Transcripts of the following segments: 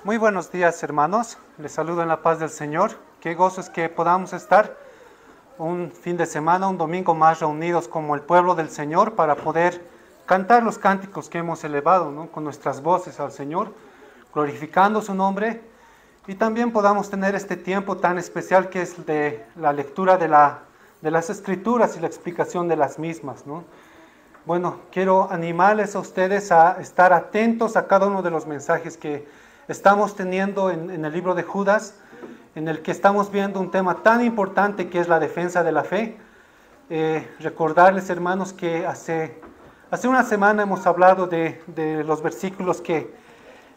Muy buenos días, hermanos. Les saludo en la paz del Señor. Qué gozo es que podamos estar un fin de semana, un domingo más reunidos como el pueblo del Señor para poder cantar los cánticos que hemos elevado, ¿no?, con nuestras voces al Señor, glorificando su nombre, y también podamos tener este tiempo tan especial que es de la lectura de las Escrituras y la explicación de las mismas, ¿no? Bueno, quiero animarles a ustedes a estar atentos a cada uno de los mensajes que estamos teniendo en el libro de Judas, en el que estamos viendo un tema tan importante que es la defensa de la fe. Recordarles, hermanos, que hace una semana hemos hablado de los versículos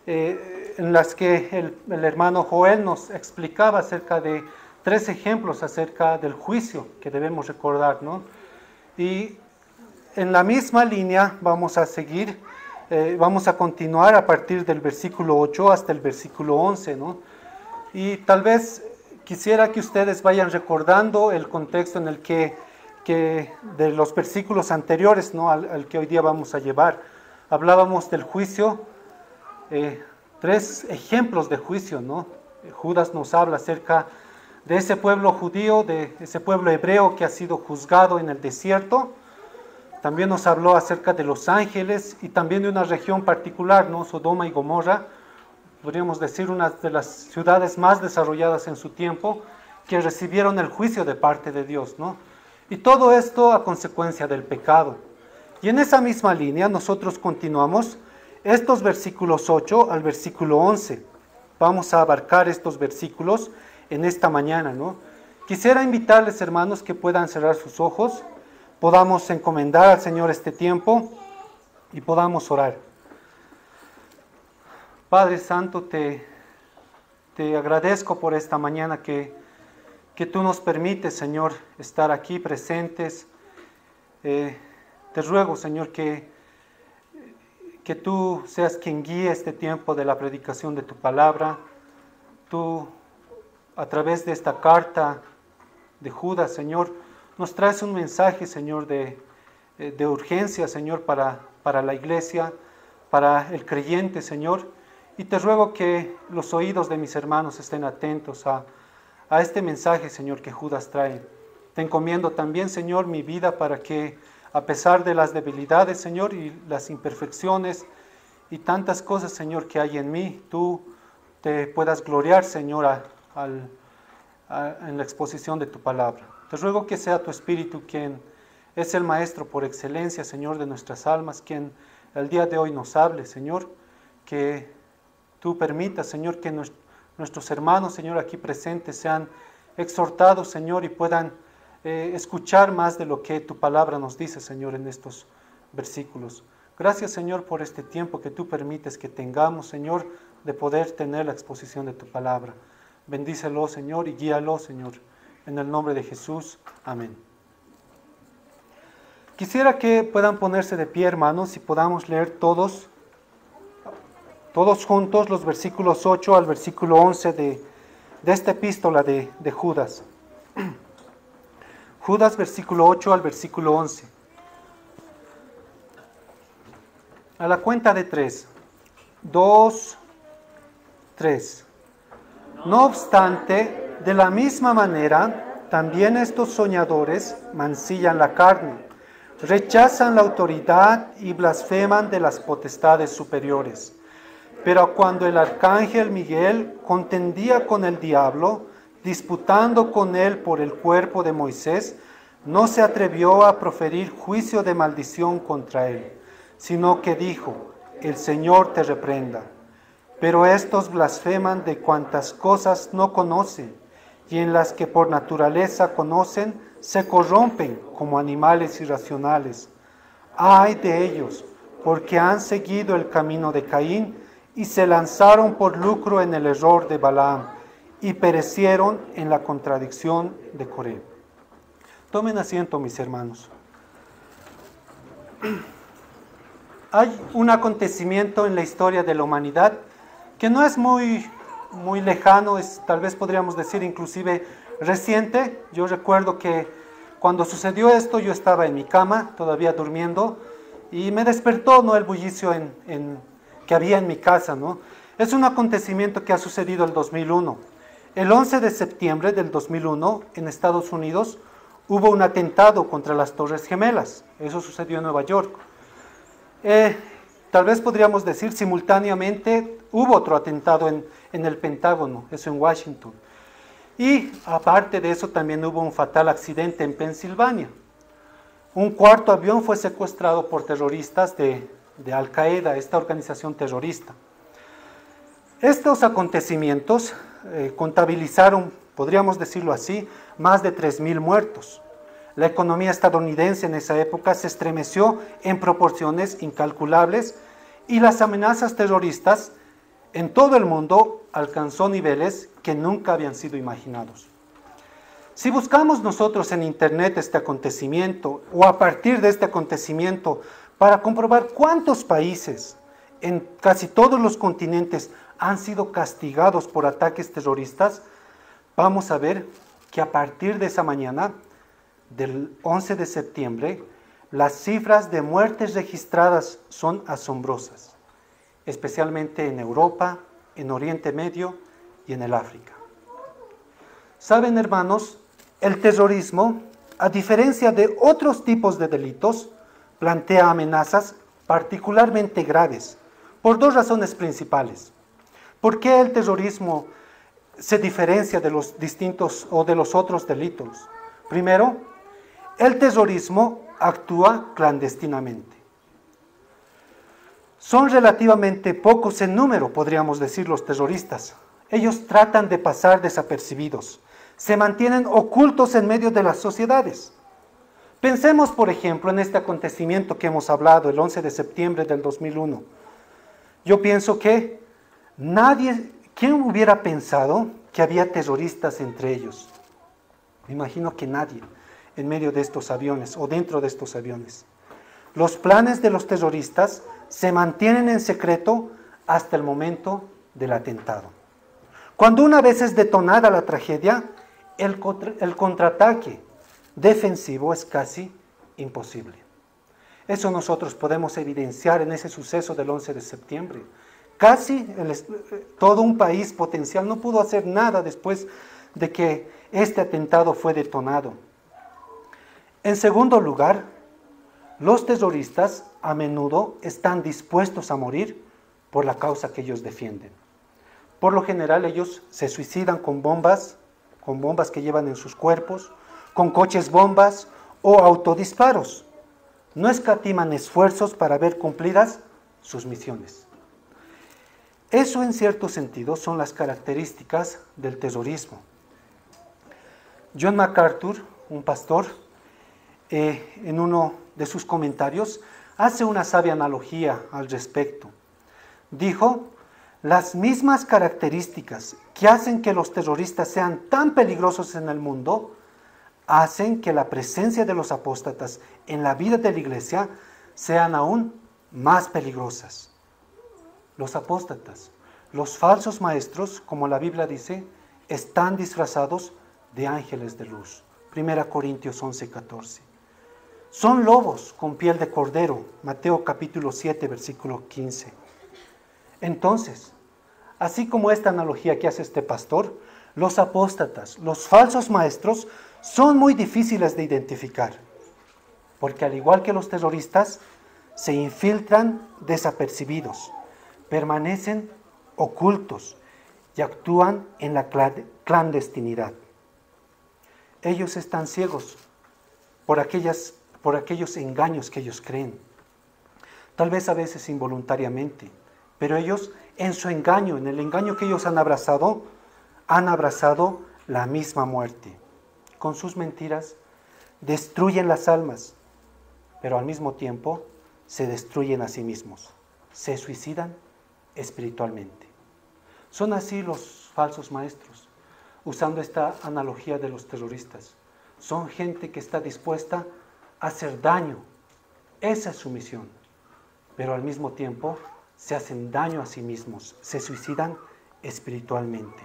en las que el hermano Joel nos explicaba acerca de 3 ejemplos acerca del juicio que debemos recordar, ¿no? Y en la misma línea vamos a seguir, vamos a continuar a partir del versículo 8 hasta el versículo 11, ¿no? Y tal vez quisiera que ustedes vayan recordando el contexto en el que de los versículos anteriores, ¿no?, al que hoy día vamos a llevar. Hablábamos del juicio, 3 ejemplos de juicio, ¿no? Judas nos habla acerca de ese pueblo judío, de ese pueblo hebreo que ha sido juzgado en el desierto. También nos habló acerca de los ángeles y también de una región particular, ¿no?, Sodoma y Gomorra, podríamos decir una de las ciudades más desarrolladas en su tiempo, que recibieron el juicio de parte de Dios, ¿no? Y todo esto a consecuencia del pecado. Y en esa misma línea nosotros continuamos estos versículos 8 al versículo 11. Vamos a abarcar estos versículos en esta mañana, ¿no? Quisiera invitarles, hermanos, que puedan cerrar sus ojos, podamos encomendar al Señor este tiempo y podamos orar. Padre Santo, te agradezco por esta mañana que tú nos permites, Señor, estar aquí presentes. Te ruego, Señor, que tú seas quien guíe este tiempo de la predicación de tu palabra. Tú, a través de esta carta de Judas, Señor, nos traes un mensaje, Señor, de urgencia, Señor, para la iglesia, para el creyente, Señor. Y te ruego que los oídos de mis hermanos estén atentos a este mensaje, Señor, que Judas trae. Te encomiendo también, Señor, mi vida para que, a pesar de las debilidades, Señor, y las imperfecciones y tantas cosas, Señor, que hay en mí, tú te puedas gloriar, Señor, en la exposición de tu palabra. Te ruego que sea tu Espíritu quien es el Maestro por excelencia, Señor, de nuestras almas, quien el día de hoy nos hable, Señor, que tú permitas, Señor, que nuestros hermanos, Señor, aquí presentes sean exhortados, Señor, y puedan escuchar más de lo que tu palabra nos dice, Señor, en estos versículos. Gracias, Señor, por este tiempo que tú permites que tengamos, Señor, de poder tener la exposición de tu palabra. Bendícelo, Señor, y guíalo, Señor, en el nombre de Jesús. Amén. Quisiera que puedan ponerse de pie, hermanos, y podamos leer todos juntos los versículos 8 al versículo 11 de esta epístola de Judas. Judas, versículo 8 al versículo 11. A la cuenta de 3. 2, 3. No obstante, de la misma manera, también estos soñadores mancillan la carne, rechazan la autoridad y blasfeman de las potestades superiores. Pero cuando el arcángel Miguel contendía con el diablo, disputando con él por el cuerpo de Moisés, no se atrevió a proferir juicio de maldición contra él, sino que dijo: el Señor te reprenda. Pero estos blasfeman de cuantas cosas no conocen, y en las que por naturaleza conocen, se corrompen como animales irracionales. ¡Ay de ellos! Porque han seguido el camino de Caín, y se lanzaron por lucro en el error de Balaam, y perecieron en la contradicción de Coré. Tomen asiento, mis hermanos. Hay un acontecimiento en la historia de la humanidad que no es muy lejano, tal vez podríamos decir inclusive reciente. Yo recuerdo que cuando sucedió esto yo estaba en mi cama, todavía durmiendo, y me despertó, ¿no?, el bullicio que había en mi casa, ¿no? Es un acontecimiento que ha sucedido el 2001. El 11 de septiembre del 2001, en Estados Unidos, hubo un atentado contra las Torres Gemelas. Eso sucedió en Nueva York. Tal vez podríamos decir simultáneamente hubo otro atentado en el Pentágono, eso en Washington. Y aparte de eso también hubo un fatal accidente en Pensilvania. Un cuarto avión fue secuestrado por terroristas de Al Qaeda, esta organización terrorista. Estos acontecimientos contabilizaron, podríamos decirlo así, más de 3.000 muertos. La economía estadounidense en esa época se estremeció en proporciones incalculables y las amenazas terroristas en todo el mundo alcanzó niveles que nunca habían sido imaginados. Si buscamos nosotros en internet este acontecimiento o a partir de este acontecimiento para comprobar cuántos países en casi todos los continentes han sido castigados por ataques terroristas, vamos a ver que a partir de esa mañana del 11 de septiembre, las cifras de muertes registradas son asombrosas, especialmente en Europa, en Oriente Medio y en el África. Saben, hermanos, el terrorismo, a diferencia de otros tipos de delitos, plantea amenazas particularmente graves, por dos razones principales. ¿Por qué el terrorismo se diferencia de los distintos o de los otros delitos? Primero, el terrorismo actúa clandestinamente. Son relativamente pocos en número, podríamos decir, los terroristas. Ellos tratan de pasar desapercibidos, se mantienen ocultos en medio de las sociedades. Pensemos, por ejemplo, en este acontecimiento que hemos hablado, el 11 de septiembre del 2001. Yo pienso que ¿quién hubiera pensado que había terroristas entre ellos? Me imagino que nadie, en medio de estos aviones o dentro de estos aviones. Los planes de los terroristas se mantienen en secreto hasta el momento del atentado. Cuando una vez es detonada la tragedia, el contraataque defensivo es casi imposible. Eso nosotros podemos evidenciar en ese suceso del 11 de septiembre. Casi todo un país potencial no pudo hacer nada después de que este atentado fue detonado. En segundo lugar, los terroristas a menudo están dispuestos a morir por la causa que ellos defienden. Por lo general ellos se suicidan con bombas que llevan en sus cuerpos, con coches bombas o autodisparos. No escatiman esfuerzos para ver cumplidas sus misiones. Eso en cierto sentido son las características del terrorismo. John MacArthur, un pastor, en uno de sus comentarios, hace una sabia analogía al respecto. Dijo, las mismas características que hacen que los terroristas sean tan peligrosos en el mundo, hacen que la presencia de los apóstatas en la vida de la iglesia sean aún más peligrosas. Los apóstatas, los falsos maestros, como la Biblia dice, están disfrazados de ángeles de luz. 1 Corintios 11:14. Son lobos con piel de cordero. Mateo capítulo 7, versículo 15. Entonces, así como esta analogía que hace este pastor, los apóstatas, los falsos maestros, son muy difíciles de identificar, porque al igual que los terroristas, se infiltran desapercibidos, permanecen ocultos y actúan en la clandestinidad. Ellos están ciegos por aquellos engaños que ellos creen, tal vez a veces involuntariamente, pero ellos en su engaño, en el engaño que ellos han abrazado la misma muerte. Con sus mentiras destruyen las almas, pero al mismo tiempo se destruyen a sí mismos, se suicidan espiritualmente. Son así los falsos maestros, usando esta analogía de los terroristas. Son gente que está dispuesta a hacer daño, esa es su misión, pero al mismo tiempo se hacen daño a sí mismos, se suicidan espiritualmente.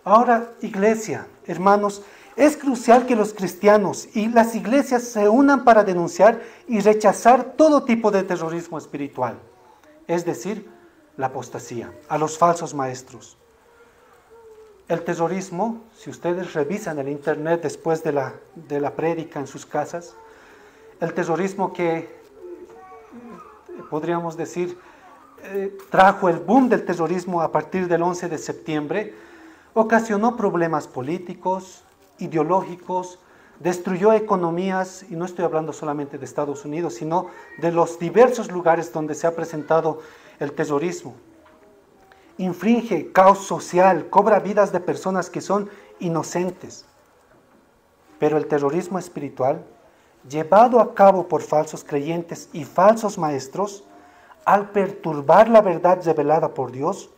Ahora, iglesia, hermanos, es crucial que los cristianos y las iglesias se unan para denunciar y rechazar todo tipo de terrorismo espiritual. Es decir, la apostasía, a los falsos maestros. El terrorismo, si ustedes revisan el internet después de la prédica en sus casas, el terrorismo que podríamos decir trajo el boom del terrorismo a partir del 11 de septiembre, ocasionó problemas políticos, ideológicos, destruyó economías, y no estoy hablando solamente de Estados Unidos, sino de los diversos lugares donde se ha presentado el terrorismo. Infringe caos social, cobra vidas de personas que son inocentes. Pero el terrorismo espiritual, llevado a cabo por falsos creyentes y falsos maestros, al perturbar la verdad revelada por Dios,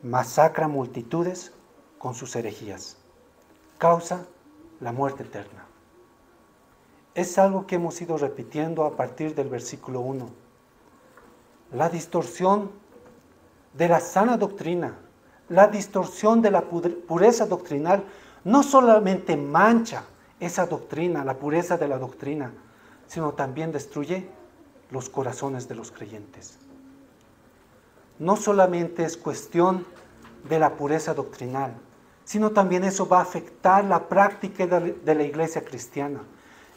masacra multitudes con sus herejías. Causa la muerte eterna. Es algo que hemos ido repitiendo a partir del versículo 1. La distorsión de la sana doctrina, la distorsión de la pureza doctrinal, no solamente mancha esa doctrina, la pureza de la doctrina, sino también destruye los corazones de los creyentes. No solamente es cuestión de la pureza doctrinal, sino también eso va a afectar la práctica de la iglesia cristiana.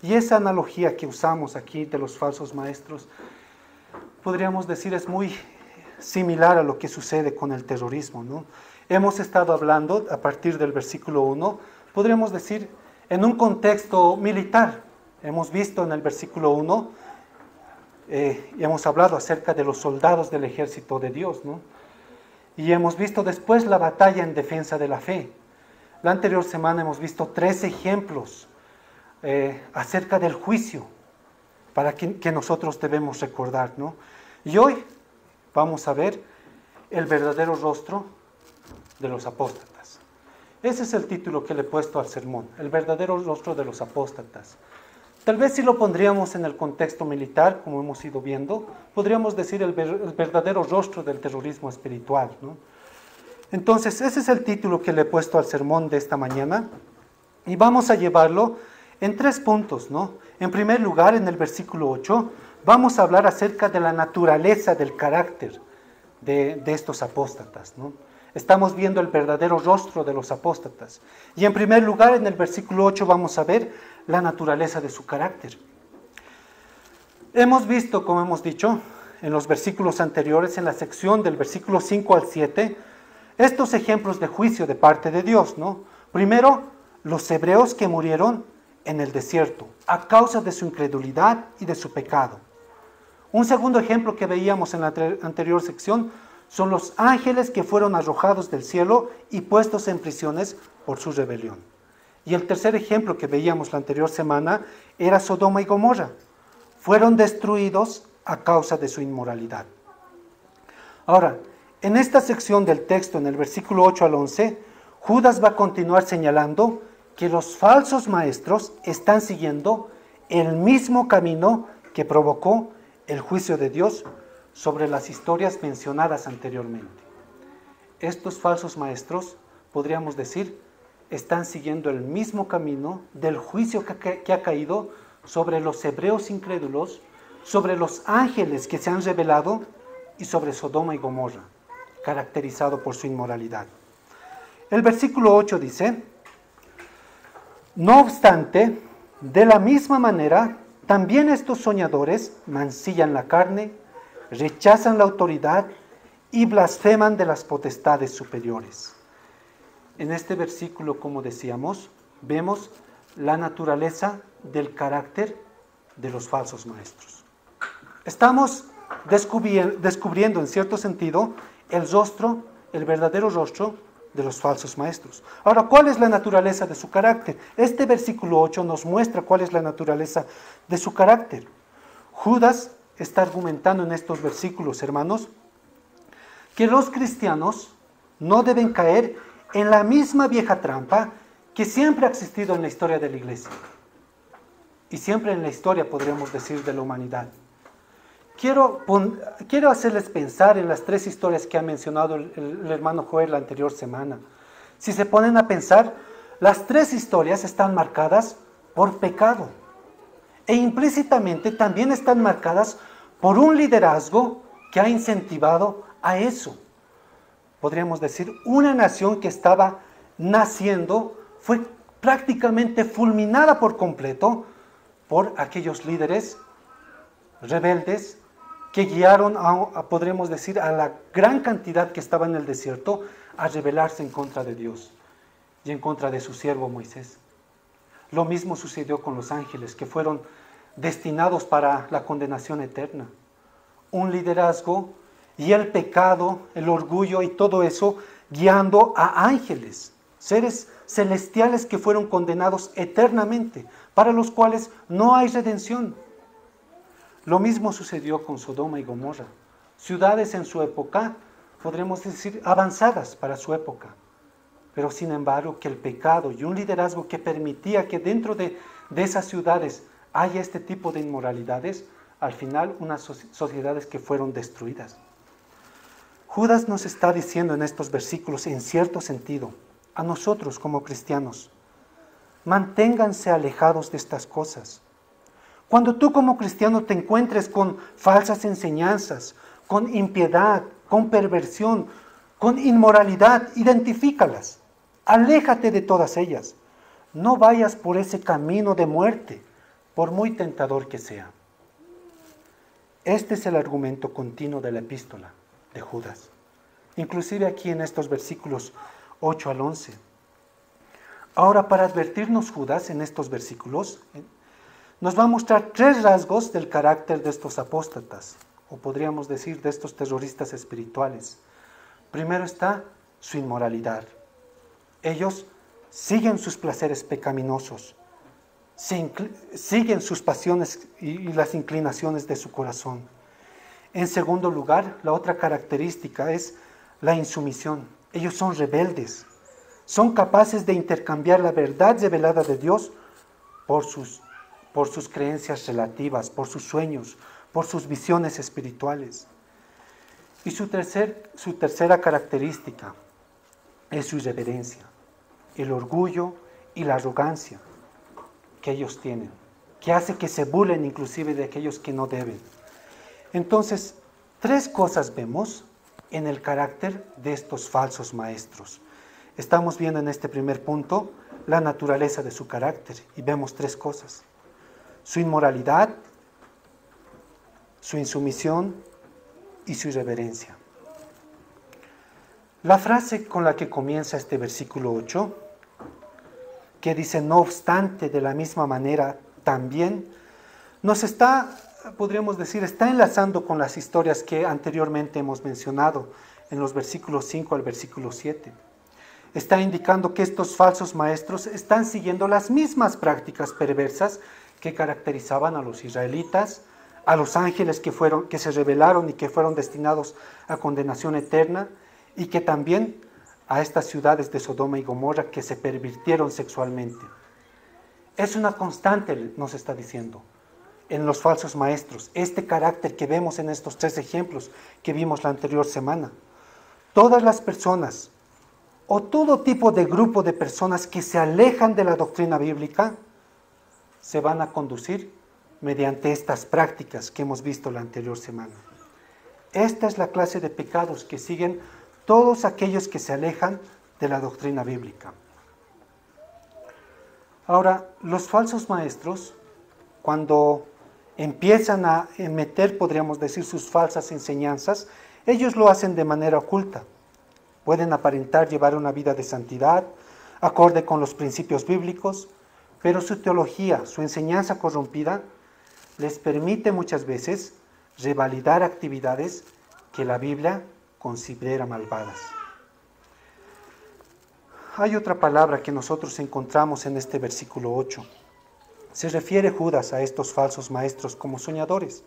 Y esa analogía que usamos aquí de los falsos maestros, podríamos decir, es muy similar a lo que sucede con el terrorismo, ¿no? Hemos estado hablando, a partir del versículo 1, podríamos decir, en un contexto militar. Hemos visto en el versículo 1, y hemos hablado acerca de los soldados del ejército de Dios, ¿no? Y hemos visto después la batalla en defensa de la fe. La anterior semana hemos visto 3 ejemplos acerca del juicio para que nosotros debemos recordar, ¿no? Y hoy vamos a ver el verdadero rostro de los apóstatas. Ese es el título que le he puesto al sermón, el verdadero rostro de los apóstatas. Tal vez si lo pondríamos en el contexto militar, como hemos ido viendo, podríamos decir el verdadero rostro del terrorismo espiritual, ¿no? Entonces, ese es el título que le he puesto al sermón de esta mañana, y vamos a llevarlo en 3 puntos, ¿no? En primer lugar, en el versículo 8, vamos a hablar acerca de la naturaleza del carácter de estos apóstatas, ¿no? Estamos viendo el verdadero rostro de los apóstatas. Y en primer lugar, en el versículo 8 vamos a ver la naturaleza de su carácter. Hemos visto, como hemos dicho, en los versículos anteriores, en la sección del versículo 5 al 7, estos ejemplos de juicio de parte de Dios, ¿no? Primero, los hebreos que murieron en el desierto, a causa de su incredulidad y de su pecado. Un segundo ejemplo que veíamos en la anterior sección son los ángeles que fueron arrojados del cielo y puestos en prisiones por su rebelión. Y el tercer ejemplo que veíamos la anterior semana era Sodoma y Gomorra. Fueron destruidos a causa de su inmoralidad. Ahora, en esta sección del texto, en el versículo 8 al 11, Judas va a continuar señalando que los falsos maestros están siguiendo el mismo camino que provocó el juicio de Dios sobre las historias mencionadas anteriormente. Estos falsos maestros, podríamos decir, están siguiendo el mismo camino del juicio que ha caído sobre los hebreos incrédulos, sobre los ángeles que se han revelado y sobre Sodoma y Gomorra, caracterizado por su inmoralidad. El versículo 8 dice: no obstante, de la misma manera, también estos soñadores mancillan la carne, rechazan la autoridad y blasfeman de las potestades superiores. En este versículo, como decíamos, vemos la naturaleza del carácter de los falsos maestros. Estamos descubriendo en cierto sentido el verdadero rostro de los falsos maestros. Ahora, ¿cuál es la naturaleza de su carácter? Este versículo 8 nos muestra cuál es la naturaleza de su carácter. Judas está argumentando en estos versículos, hermanos, que los cristianos no deben caer en la misma vieja trampa que siempre ha existido en la historia de la iglesia. Y siempre en la historia, podríamos decir, de la humanidad. Quiero hacerles pensar en las 3 historias que ha mencionado el hermano Joel la anterior semana. Si se ponen a pensar, las 3 historias están marcadas por pecado. E implícitamente también están marcadas por un liderazgo que ha incentivado a eso. Podríamos decir, una nación que estaba naciendo fue prácticamente fulminada por completo por aquellos líderes rebeldes que guiaron, podríamos decir, a la gran cantidad que estaba en el desierto a rebelarse en contra de Dios y en contra de su siervo Moisés. Lo mismo sucedió con los ángeles, que fueron destinados para la condenación eterna. Un liderazgo y el pecado, el orgullo y todo eso, guiando a ángeles, seres celestiales que fueron condenados eternamente, para los cuales no hay redención. Lo mismo sucedió con Sodoma y Gomorra, ciudades en su época, podremos decir, avanzadas para su época, pero sin embargo que el pecado y un liderazgo que permitía que dentro de esas ciudades haya este tipo de inmoralidades, al final unas sociedades que fueron destruidas. Judas nos está diciendo en estos versículos, en cierto sentido, a nosotros como cristianos, manténganse alejados de estas cosas. Cuando tú como cristiano te encuentres con falsas enseñanzas, con impiedad, con perversión, con inmoralidad, identifícalas. Aléjate de todas ellas. No vayas por ese camino de muerte, por muy tentador que sea. Este es el argumento continuo de la epístola de Judas. Inclusive aquí en estos versículos 8 al 11. Ahora, para advertirnos Judas en estos versículos, nos va a mostrar 3 rasgos del carácter de estos apóstatas, o podríamos decir de estos terroristas espirituales. Primero está su inmoralidad. Ellos siguen sus placeres pecaminosos, siguen sus pasiones y las inclinaciones de su corazón. En segundo lugar, la otra característica es la insumisión. Ellos son rebeldes, son capaces de intercambiar la verdad revelada de Dios por sus creencias relativas, por sus sueños, por sus visiones espirituales. Y su tercera característica es su irreverencia, el orgullo y la arrogancia que ellos tienen, que hace que se burlen inclusive de aquellos que no deben. Entonces, 3 cosas vemos en el carácter de estos falsos maestros. Estamos viendo en este primer punto la naturaleza de su carácter y vemos 3 cosas. Su inmoralidad, su insumisión y su irreverencia. La frase con la que comienza este versículo 8, que dice, no obstante, de la misma manera, también, nos está, podríamos decir, está enlazando con las historias que anteriormente hemos mencionado en los versículos 5 al versículo 7. Está indicando que estos falsos maestros están siguiendo las mismas prácticas perversas que caracterizaban a los israelitas, a los ángeles que se rebelaron y que fueron destinados a condenación eterna, y que también a estas ciudades de Sodoma y Gomorra que se pervirtieron sexualmente. Es una constante, nos está diciendo, en los falsos maestros, este carácter que vemos en estos 3 ejemplos que vimos la anterior semana. Todas las personas, o todo tipo de grupo de personas que se alejan de la doctrina bíblica, se van a conducir mediante estas prácticas que hemos visto la anterior semana. Esta es la clase de pecados que siguen todos aquellos que se alejan de la doctrina bíblica. Ahora, los falsos maestros, cuando empiezan a meter, podríamos decir, sus falsas enseñanzas, ellos lo hacen de manera oculta. Pueden aparentar llevar una vida de santidad, acorde con los principios bíblicos, pero su teología, su enseñanza corrompida, les permite muchas veces revalidar actividades que la Biblia considera malvadas. Hay otra palabra que nosotros encontramos en este versículo 8. Se refiere Judas a estos falsos maestros como soñadores.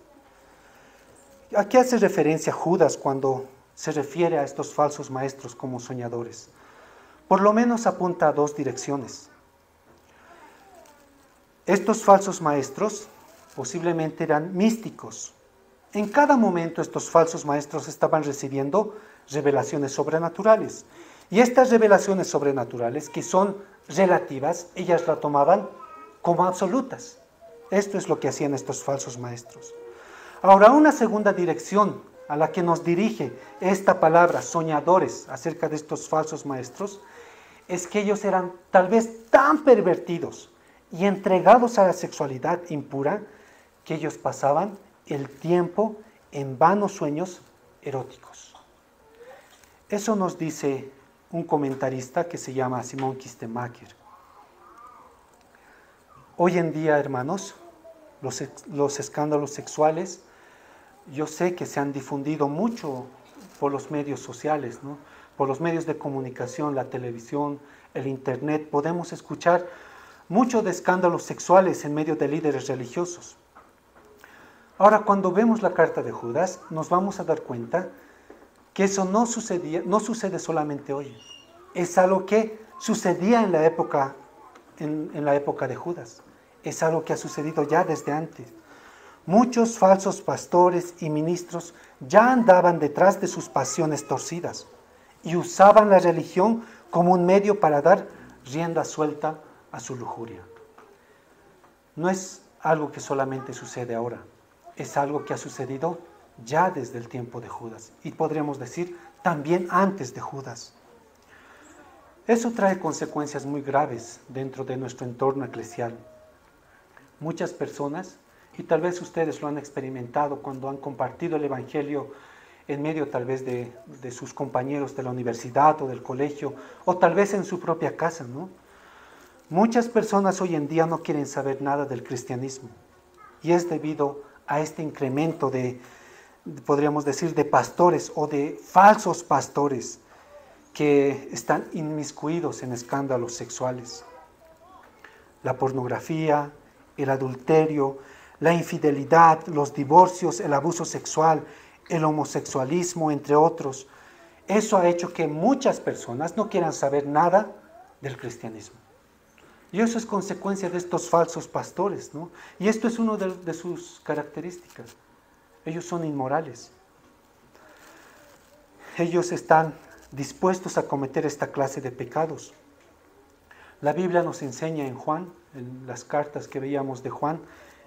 ¿A qué hace referencia Judas cuando se refiere a estos falsos maestros como soñadores? Por lo menos apunta a 2 direcciones. Estos falsos maestros posiblemente eran místicos. En cada momento estos falsos maestros estaban recibiendo revelaciones sobrenaturales. Y estas revelaciones sobrenaturales, que son relativas, ellas la tomaban como absolutas. Esto es lo que hacían estos falsos maestros. Ahora, una segunda dirección a la que nos dirige esta palabra, soñadores, acerca de estos falsos maestros, es que ellos eran tal vez tan pervertidos y entregados a la sexualidad impura que ellos pasaban el tiempo en vanos sueños eróticos. Eso nos dice un comentarista que se llama Simon Kistemaker. Hoy en día, hermanos, los escándalos sexuales, yo sé que se han difundido mucho por los medios sociales, ¿no? Por los medios de comunicación, la televisión, el internet. Podemos escuchar mucho de escándalos sexuales en medio de líderes religiosos. Ahora, cuando vemos la carta de Judas, nos vamos a dar cuenta que eso no sucede solamente hoy. Es algo que sucedía en la época de Judas. Es algo que ha sucedido ya desde antes. Muchos falsos pastores y ministros ya andaban detrás de sus pasiones torcidas y usaban la religión como un medio para dar rienda suelta a su lujuria. No es algo que solamente sucede ahora, es algo que ha sucedido ya desde el tiempo de Judas y podríamos decir también antes de Judas. Eso trae consecuencias muy graves dentro de nuestro entorno eclesial. Muchas personas, y tal vez ustedes lo han experimentado cuando han compartido el Evangelio en medio tal vez de sus compañeros de la universidad o del colegio, o tal vez en su propia casa, ¿no? Muchas personas hoy en día no quieren saber nada del cristianismo, y es debido a este incremento podríamos decir, de pastores o de falsos pastores que están inmiscuidos en escándalos sexuales. La pornografía, el adulterio, la infidelidad, los divorcios, el abuso sexual, el homosexualismo, entre otros. Eso ha hecho que muchas personas no quieran saber nada del cristianismo. Y eso es consecuencia de estos falsos pastores, ¿no? Y esto es una de sus características. Ellos son inmorales. Ellos están dispuestos a cometer esta clase de pecados. La Biblia nos enseña en Juan, en las cartas que veíamos de Juan,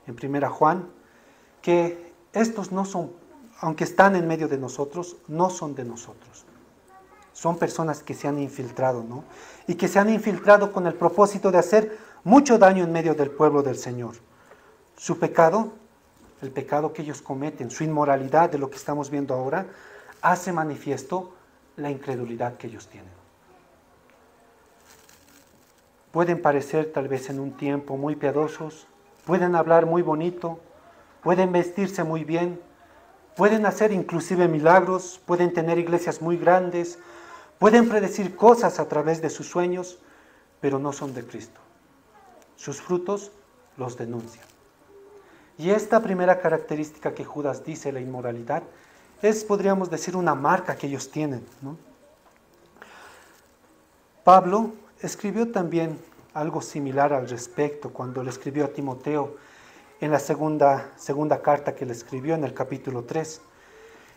en 1 Juan, que estos no son, aunque están en medio de nosotros, no son de nosotros. Son personas que se han infiltrado, ¿no? Y que se han infiltrado con el propósito de hacer mucho daño en medio del pueblo del Señor. Su pecado, el pecado que ellos cometen, su inmoralidad de lo que estamos viendo ahora, hace manifiesto la incredulidad que ellos tienen. Pueden parecer tal vez en un tiempo muy piadosos, pueden hablar muy bonito, pueden vestirse muy bien, pueden hacer inclusive milagros, pueden tener iglesias muy grandes, pueden predecir cosas a través de sus sueños, pero no son de Cristo. Sus frutos los denuncian. Y esta primera característica que Judas dice, la inmoralidad, es, podríamos decir, una marca que ellos tienen, ¿no? Pablo escribió también algo similar al respecto cuando le escribió a Timoteo en la segunda carta que le escribió en el capítulo 3,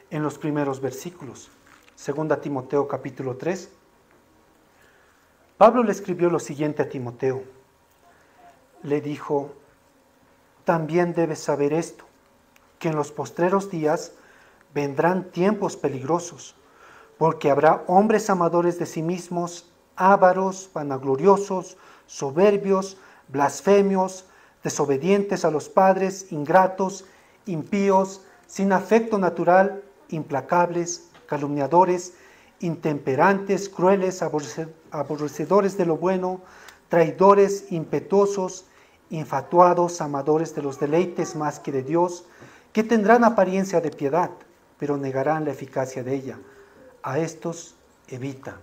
en los primeros versículos. 2 Timoteo capítulo 3. Pablo le escribió lo siguiente a Timoteo. Le dijo: también debes saber esto, que en los postreros días vendrán tiempos peligrosos, porque habrá hombres amadores de sí mismos, ávaros, vanagloriosos, soberbios, blasfemios, desobedientes a los padres, ingratos, impíos, sin afecto natural, implacables, calumniadores, intemperantes, crueles, aborrecedores de lo bueno, traidores, impetuosos, infatuados, amadores de los deleites más que de Dios, que tendrán apariencia de piedad, pero negarán la eficacia de ella. A estos evita,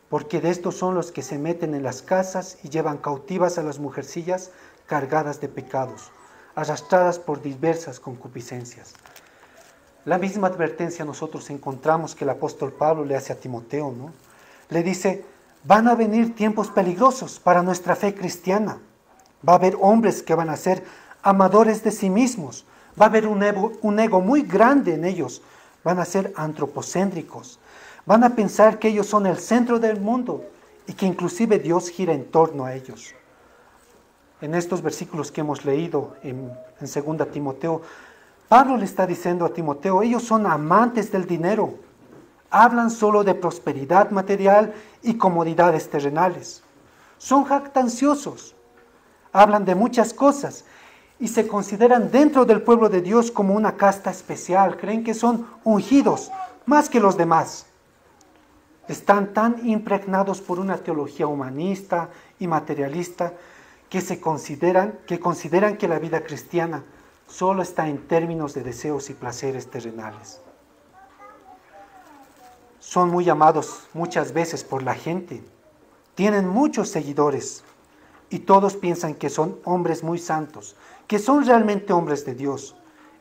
porque de estos son los que se meten en las casas y llevan cautivas a las mujercillas cargadas de pecados, arrastradas por diversas concupiscencias. La misma advertencia nosotros encontramos que el apóstol Pablo le hace a Timoteo, ¿no? Le dice: van a venir tiempos peligrosos para nuestra fe cristiana. Va a haber hombres que van a ser amadores de sí mismos. Va a haber un ego muy grande en ellos. Van a ser antropocéntricos. Van a pensar que ellos son el centro del mundo y que inclusive Dios gira en torno a ellos. En estos versículos que hemos leído en 2 Timoteo, Pablo le está diciendo a Timoteo, ellos son amantes del dinero, hablan solo de prosperidad material y comodidades terrenales. Son jactanciosos, hablan de muchas cosas y se consideran dentro del pueblo de Dios como una casta especial. Creen que son ungidos más que los demás. Están tan impregnados por una teología humanista y materialista que consideran que la vida cristiana solo está en términos de deseos y placeres terrenales. Son muy amados muchas veces por la gente, tienen muchos seguidores y todos piensan que son hombres muy santos, que son realmente hombres de Dios,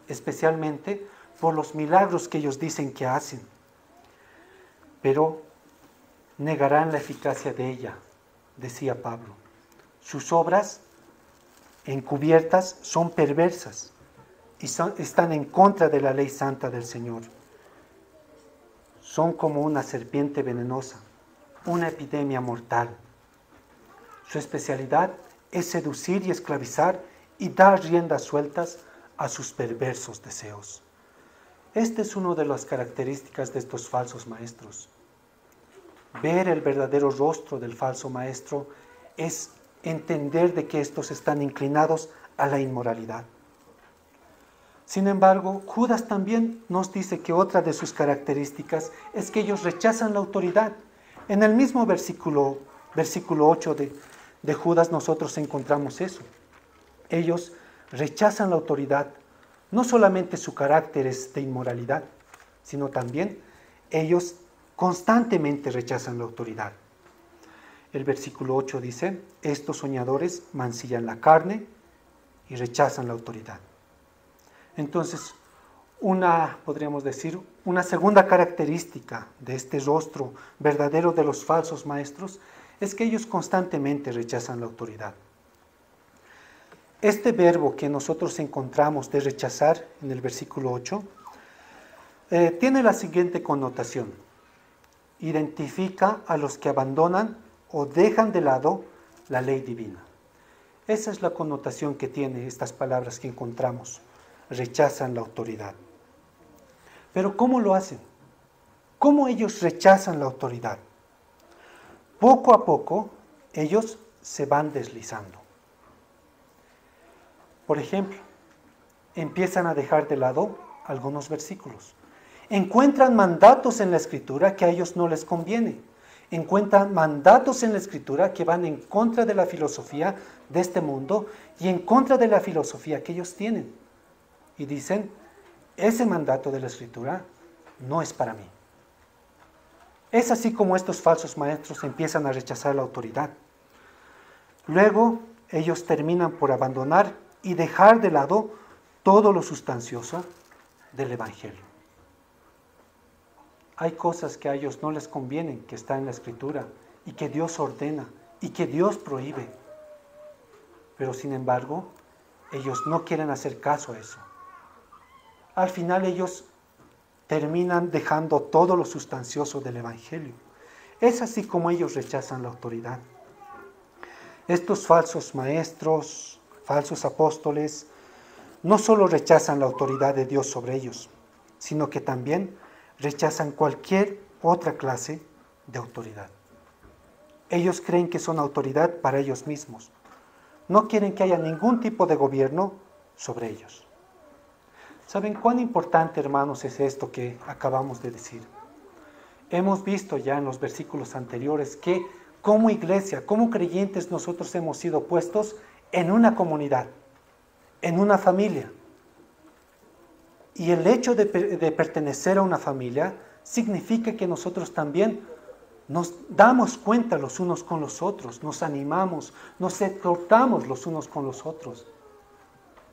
especialmente por los milagros que ellos dicen que hacen. Pero negarán la eficacia de ella, decía Pablo. Sus obras encubiertas son perversas y están en contra de la ley santa del Señor. Son como una serpiente venenosa, una epidemia mortal. Su especialidad es seducir y esclavizar y dar riendas sueltas a sus perversos deseos. Esta es una de las características de estos falsos maestros. Ver el verdadero rostro del falso maestro es entender de que estos están inclinados a la inmoralidad. Sin embargo, Judas también nos dice que otra de sus características es que ellos rechazan la autoridad. En el mismo versículo 8 de Judas nosotros encontramos eso. Ellos rechazan la autoridad. No solamente su carácter es de inmoralidad, sino también ellos constantemente rechazan la autoridad. El versículo 8 dice, estos soñadores mancillan la carne y rechazan la autoridad. Entonces, podríamos decir, una segunda característica de este rostro verdadero de los falsos maestros es que ellos constantemente rechazan la autoridad. Este verbo que nosotros encontramos de rechazar en el versículo 8 tiene la siguiente connotación. Identifica a los que abandonan o dejan de lado la ley divina. Esa es la connotación que tiene estas palabras que encontramos. Rechazan la autoridad. Pero ¿cómo lo hacen? ¿Cómo ellos rechazan la autoridad? Poco a poco, ellos se van deslizando. Por ejemplo, empiezan a dejar de lado algunos versículos. Encuentran mandatos en la Escritura que a ellos no les conviene. Encuentran mandatos en la Escritura que van en contra de la filosofía de este mundo y en contra de la filosofía que ellos tienen. Y dicen, ese mandato de la Escritura no es para mí. Es así como estos falsos maestros empiezan a rechazar la autoridad. Luego, ellos terminan por abandonar y dejar de lado todo lo sustancioso del Evangelio. Hay cosas que a ellos no les convienen, que están en la Escritura, y que Dios ordena, y que Dios prohíbe. Pero sin embargo, ellos no quieren hacer caso a eso. Al final ellos terminan dejando todo lo sustancioso del Evangelio. Es así como ellos rechazan la autoridad. Estos falsos maestros, falsos apóstoles, no solo rechazan la autoridad de Dios sobre ellos, sino que también rechazan cualquier otra clase de autoridad. Ellos creen que son autoridad para ellos mismos. No quieren que haya ningún tipo de gobierno sobre ellos. ¿Saben cuán importante, hermanos, es esto que acabamos de decir? Hemos visto ya en los versículos anteriores que como iglesia, como creyentes, nosotros hemos sido puestos en una comunidad, en una familia. Y el hecho de pertenecer a una familia significa que nosotros también nos damos cuenta los unos con los otros, nos animamos, nos exhortamos los unos con los otros.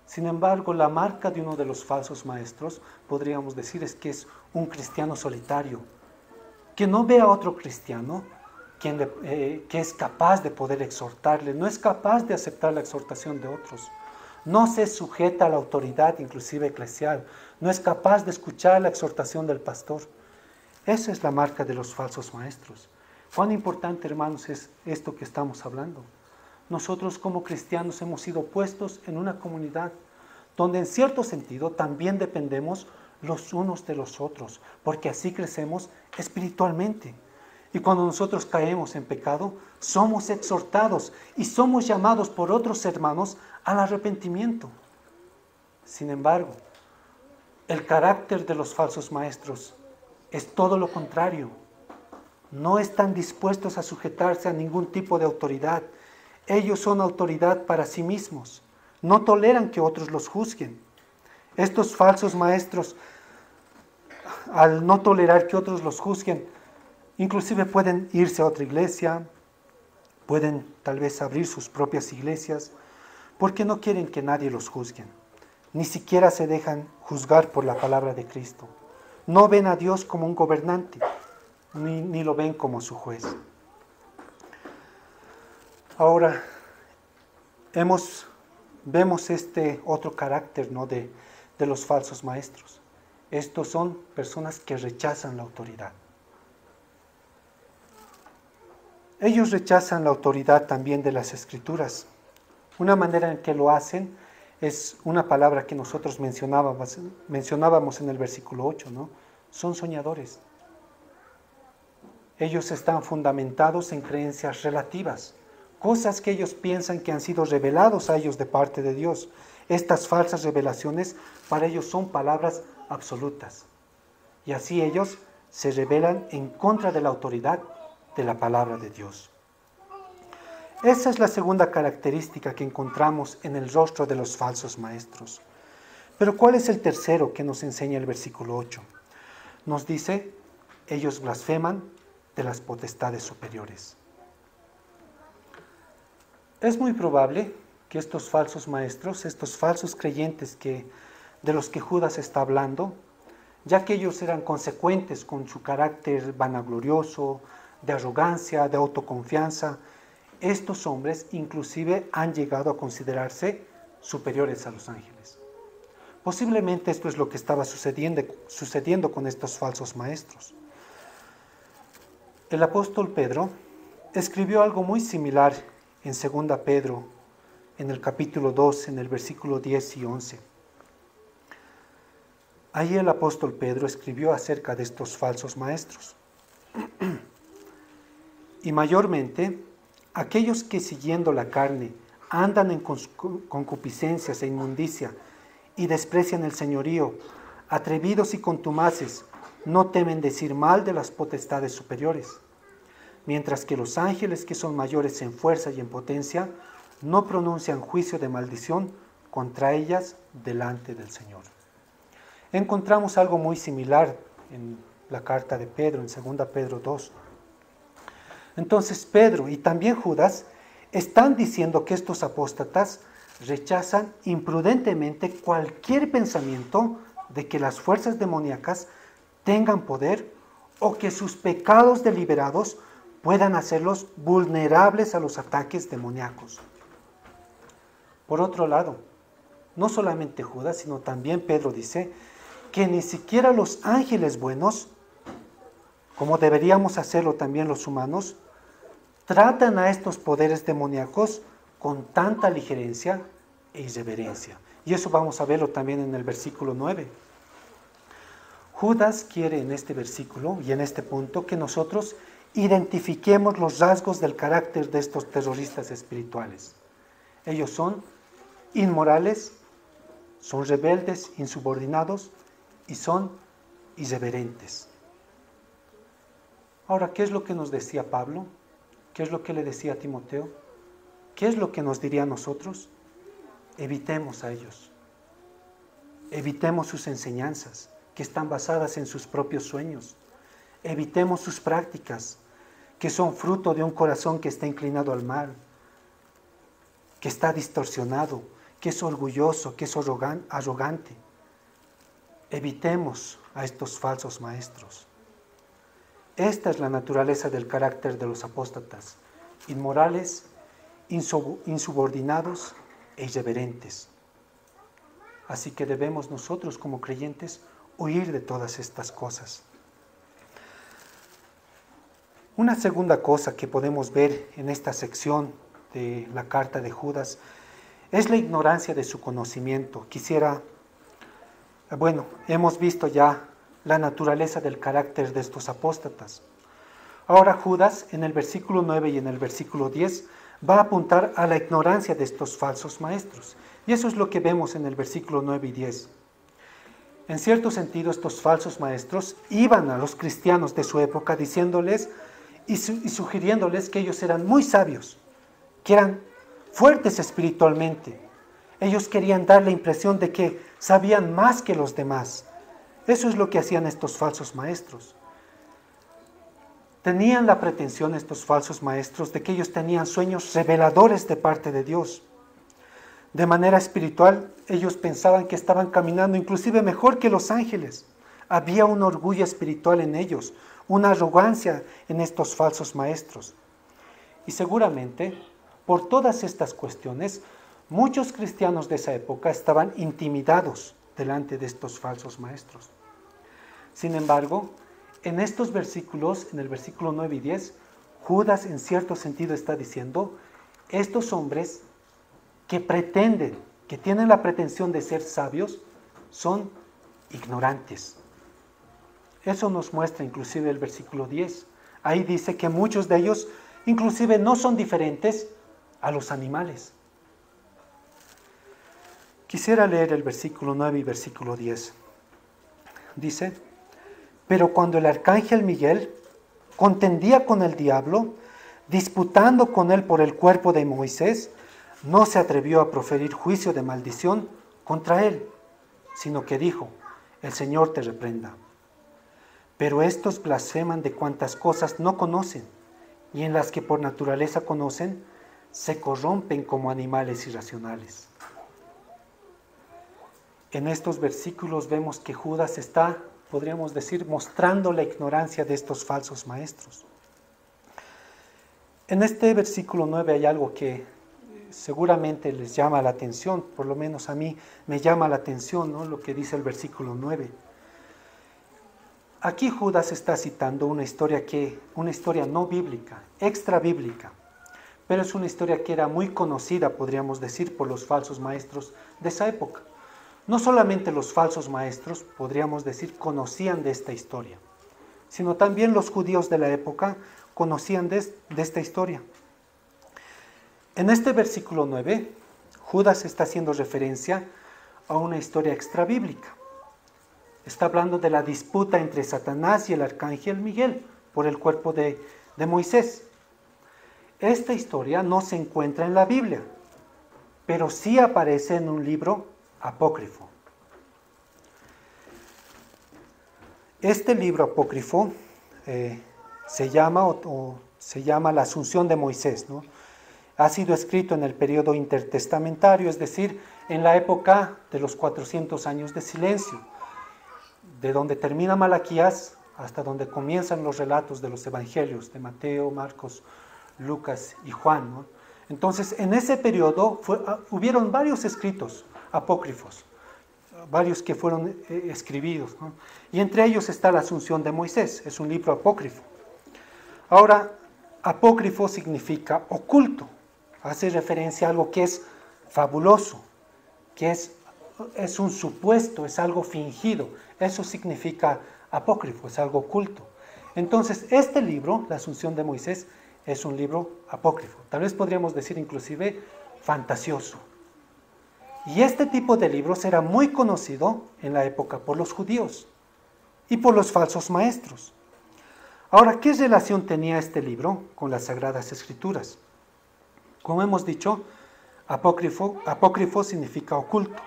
Sin embargo, la marca de uno de los falsos maestros, podríamos decir, es que es un cristiano solitario, que no ve a otro cristiano que es capaz de poder exhortarle, no es capaz de aceptar la exhortación de otros, no se sujeta a la autoridad, inclusive eclesial, no es capaz de escuchar la exhortación del pastor. Esa es la marca de los falsos maestros. Cuán importante, hermanos, es esto que estamos hablando. Nosotros como cristianos hemos sido puestos en una comunidad. donde en cierto sentido también dependemos los unos de los otros, porque así crecemos espiritualmente. Y cuando nosotros caemos en pecado, somos exhortados y somos llamados por otros hermanos al arrepentimiento. Sin embargo, el carácter de los falsos maestros es todo lo contrario. No están dispuestos a sujetarse a ningún tipo de autoridad. Ellos son autoridad para sí mismos. No toleran que otros los juzguen. Estos falsos maestros, al no tolerar que otros los juzguen, inclusive pueden irse a otra iglesia, pueden tal vez abrir sus propias iglesias, porque no quieren que nadie los juzgue. Ni siquiera se dejan juzgar por la palabra de Cristo. No ven a Dios como un gobernante, ni lo ven como su juez. Ahora, vemos este otro carácter, ¿no?, de los falsos maestros. Estos son personas que rechazan la autoridad. Ellos rechazan la autoridad también de las Escrituras. Una manera en que lo hacen es una palabra que nosotros mencionábamos en el versículo 8, ¿no? Son soñadores. Ellos están fundamentados en creencias relativas, cosas que ellos piensan que han sido revelados a ellos de parte de Dios. Estas falsas revelaciones para ellos son palabras absolutas. Y así ellos se rebelan en contra de la autoridad de la palabra de Dios. Esa es la segunda característica que encontramos en el rostro de los falsos maestros. Pero ¿cuál es el tercero que nos enseña el versículo 8? Nos dice, ellos blasfeman de las potestades superiores. Es muy probable que estos falsos maestros, estos falsos creyentes de los que Judas está hablando, ya que ellos eran consecuentes con su carácter vanaglorioso, de arrogancia, de autoconfianza, estos hombres inclusive han llegado a considerarse superiores a los ángeles. Posiblemente esto es lo que estaba sucediendo con estos falsos maestros. El apóstol Pedro escribió algo muy similar en 2 Pedro, en el capítulo 2, en el versículo 10 y 11. Ahí el apóstol Pedro escribió acerca de estos falsos maestros. Y mayormente, aquellos que siguiendo la carne andan en concupiscencias e inmundicia y desprecian el señorío, atrevidos y contumaces, no temen decir mal de las potestades superiores, mientras que los ángeles que son mayores en fuerza y en potencia no pronuncian juicio de maldición contra ellas delante del Señor. Encontramos algo muy similar en la carta de Pedro, en 2 Pedro 2. Entonces Pedro y también Judas están diciendo que estos apóstatas rechazan imprudentemente cualquier pensamiento de que las fuerzas demoníacas tengan poder o que sus pecados deliberados puedan hacerlos vulnerables a los ataques demoníacos. Por otro lado, no solamente Judas, sino también Pedro dice que ni siquiera los ángeles buenos, como deberíamos hacerlo también los humanos, tratan a estos poderes demoníacos con tanta ligerencia e irreverencia. Y eso vamos a verlo también en el versículo 9. Judas quiere en este versículo y en este punto que nosotros identifiquemos los rasgos del carácter de estos terroristas espirituales. Ellos son inmorales, son rebeldes, insubordinados y son irreverentes. Ahora, ¿qué es lo que nos decía Pablo? ¿Qué es lo que le decía a Timoteo? ¿Qué es lo que nos diría a nosotros? Evitemos a ellos. Evitemos sus enseñanzas, que están basadas en sus propios sueños. Evitemos sus prácticas, que son fruto de un corazón que está inclinado al mal, que está distorsionado, que es orgulloso, que es arrogante. Evitemos a estos falsos maestros. Esta es la naturaleza del carácter de los apóstatas, inmorales, insubordinados e irreverentes. Así que debemos nosotros como creyentes huir de todas estas cosas. Una segunda cosa que podemos ver en esta sección de la carta de Judas es la ignorancia de su conocimiento. Hemos visto ya la naturaleza del carácter de estos apóstatas. Ahora Judas, en el versículo 9 y en el versículo 10, va a apuntar a la ignorancia de estos falsos maestros. Y eso es lo que vemos en el versículo 9 y 10. En cierto sentido, estos falsos maestros iban a los cristianos de su época diciéndoles y sugiriéndoles que ellos eran muy sabios, que eran fuertes espiritualmente. Ellos querían dar la impresión de que sabían más que los demás. Eso es lo que hacían estos falsos maestros. Tenían la pretensión estos falsos maestros de que ellos tenían sueños reveladores de parte de Dios. De manera espiritual, ellos pensaban que estaban caminando inclusive mejor que los ángeles. Había un orgullo espiritual en ellos, una arrogancia en estos falsos maestros. Y seguramente, por todas estas cuestiones, muchos cristianos de esa época estaban intimidados delante de estos falsos maestros. Sin embargo, en estos versículos, en el versículo 9 y 10, Judas en cierto sentido está diciendo, estos hombres que pretenden, que tienen la pretensión de ser sabios, son ignorantes. Eso nos muestra inclusive el versículo 10. Ahí dice que muchos de ellos inclusive no son diferentes a los animales. Quisiera leer el versículo 9 y versículo 10. Dice, pero cuando el arcángel Miguel contendía con el diablo, disputando con él por el cuerpo de Moisés, no se atrevió a proferir juicio de maldición contra él, sino que dijo, el Señor te reprenda. Pero estos blasfeman de cuantas cosas no conocen, y en las que por naturaleza conocen, se corrompen como animales irracionales. En estos versículos vemos que Judas está, podríamos decir, mostrando la ignorancia de estos falsos maestros. En este versículo 9 hay algo que seguramente les llama la atención, por lo menos a mí me llama la atención, ¿no? Lo que dice el versículo 9. Aquí Judas está citando una historia no bíblica, extra bíblica, pero es una historia que era muy conocida, podríamos decir, por los falsos maestros de esa época. No solamente los falsos maestros, podríamos decir, conocían de esta historia, sino también los judíos de la época conocían de esta historia. En este versículo 9, Judas está haciendo referencia a una historia extrabíblica. Está hablando de la disputa entre Satanás y el arcángel Miguel por el cuerpo de Moisés. Esta historia no se encuentra en la Biblia, pero sí aparece en un libro apócrifo. Este libro apócrifo se llama La Asunción de Moisés, ¿no? Ha sido escrito en el periodo intertestamentario, es decir, en la época de los 400 años de silencio, de donde termina Malaquías hasta donde comienzan los relatos de los evangelios de Mateo, Marcos, Lucas y Juan, ¿no? Entonces, en ese periodo hubieron varios escritos apócrifos, varios que fueron escribidos, ¿no? Y entre ellos está la Asunción de Moisés, es un libro apócrifo. Ahora, apócrifo significa oculto, hace referencia a algo que es fabuloso, que es un supuesto, es algo fingido. Eso significa apócrifo, es algo oculto. Entonces, este libro, La Asunción de Moisés, es un libro apócrifo. Tal vez podríamos decir inclusive fantasioso. Y este tipo de libros era muy conocido en la época por los judíos y por los falsos maestros. Ahora, ¿qué relación tenía este libro con las Sagradas Escrituras? Como hemos dicho, apócrifo significa oculto.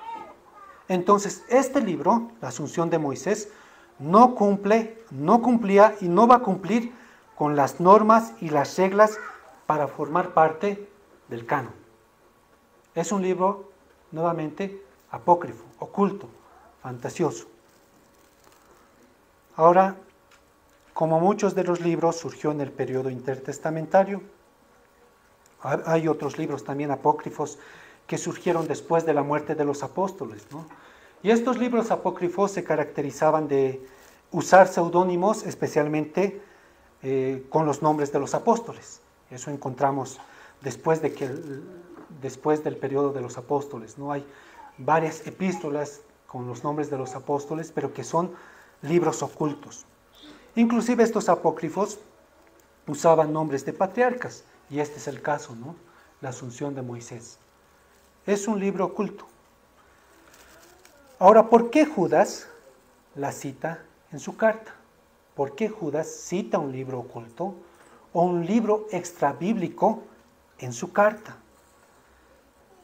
Entonces, este libro, La Asunción de Moisés, no cumplía y no va a cumplir con las normas y las reglas para formar parte del canon. Es un libro, nuevamente, apócrifo, oculto, fantasioso. Ahora, como muchos de los libros, surgió en el periodo intertestamentario. Hay otros libros también apócrifos que surgieron después de la muerte de los apóstoles, ¿no? Y estos libros apócrifos se caracterizaban de usar seudónimos, especialmente con los nombres de los apóstoles. Eso encontramos después de después del periodo de los apóstoles, ¿no? Hay varias epístolas con los nombres de los apóstoles, pero que son libros ocultos. Inclusive estos apócrifos usaban nombres de patriarcas, y este es el caso, ¿no? La Asunción de Moisés. Es un libro oculto. Ahora, ¿por qué Judas la cita en su carta? ¿Por qué Judas cita un libro oculto o un libro extrabíblico en su carta?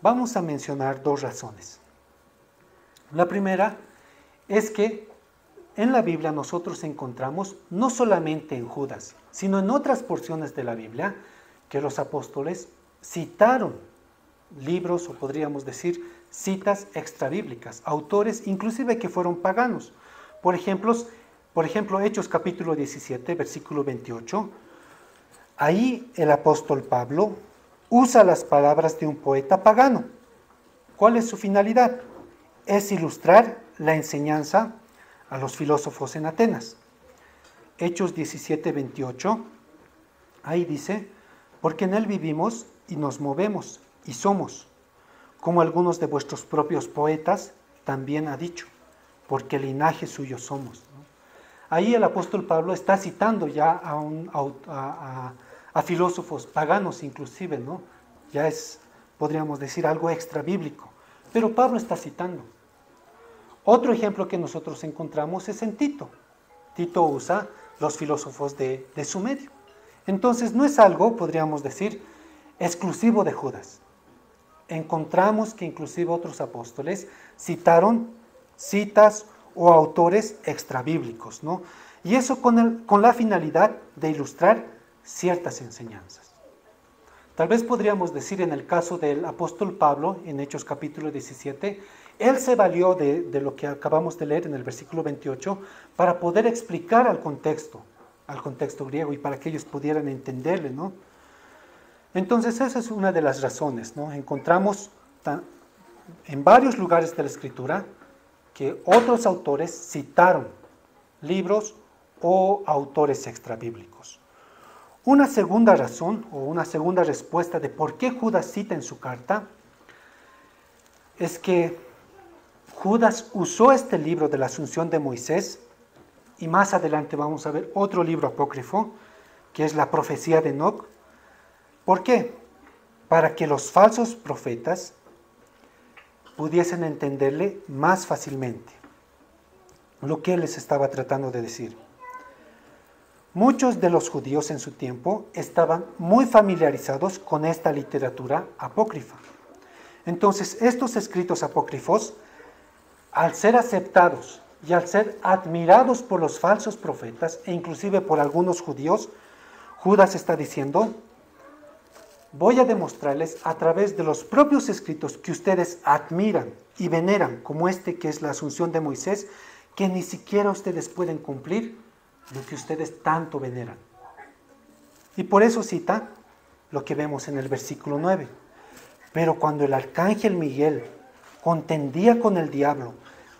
Vamos a mencionar dos razones. La primera es que en la Biblia nosotros encontramos, no solamente en Judas, sino en otras porciones de la Biblia, que los apóstoles citaron libros, o podríamos decir, citas extrabíblicas, autores inclusive que fueron paganos. Por ejemplo, Hechos capítulo 17, versículo 28, ahí el apóstol Pablo usa las palabras de un poeta pagano. ¿Cuál es su finalidad? Es ilustrar la enseñanza a los filósofos en Atenas. Hechos 17, 28, ahí dice, porque en él vivimos y nos movemos y somos, como algunos de vuestros propios poetas también ha dicho, porque linaje suyo somos, ¿no? Ahí el apóstol Pablo está citando ya a filósofos paganos inclusive, ¿no? Ya es, podríamos decir, algo extra bíblico, pero Pablo está citando. Otro ejemplo que nosotros encontramos es en Tito. Tito usa los filósofos de su medio. Entonces no es algo, podríamos decir, exclusivo de Judas. Encontramos que inclusive otros apóstoles citaron citas o autores extrabíblicos, ¿no? Y eso con la finalidad de ilustrar ciertas enseñanzas. Tal vez podríamos decir en el caso del apóstol Pablo, en Hechos capítulo 17, él se valió de lo que acabamos de leer en el versículo 28 para poder explicar al contexto griego y para que ellos pudieran entenderle, ¿no? Entonces esa es una de las razones, ¿no? Encontramos en varios lugares de la Escritura que otros autores citaron libros o autores extrabíblicos. Una segunda razón o una segunda respuesta de por qué Judas cita en su carta es que Judas usó este libro de la Asunción de Moisés, y más adelante vamos a ver otro libro apócrifo, que es la profecía de Enoc. ¿Por qué? Para que los falsos profetas pudiesen entenderle más fácilmente lo que él les estaba tratando de decir. Muchos de los judíos en su tiempo estaban muy familiarizados con esta literatura apócrifa. Entonces, estos escritos apócrifos, al ser aceptados y al ser admirados por los falsos profetas e inclusive por algunos judíos, Judas está diciendo, voy a demostrarles a través de los propios escritos que ustedes admiran y veneran, como este que es la Asunción de Moisés, que ni siquiera ustedes pueden cumplir lo que ustedes tanto veneran. Y por eso cita lo que vemos en el versículo 9. Pero cuando el arcángel Miguel contendía con el diablo,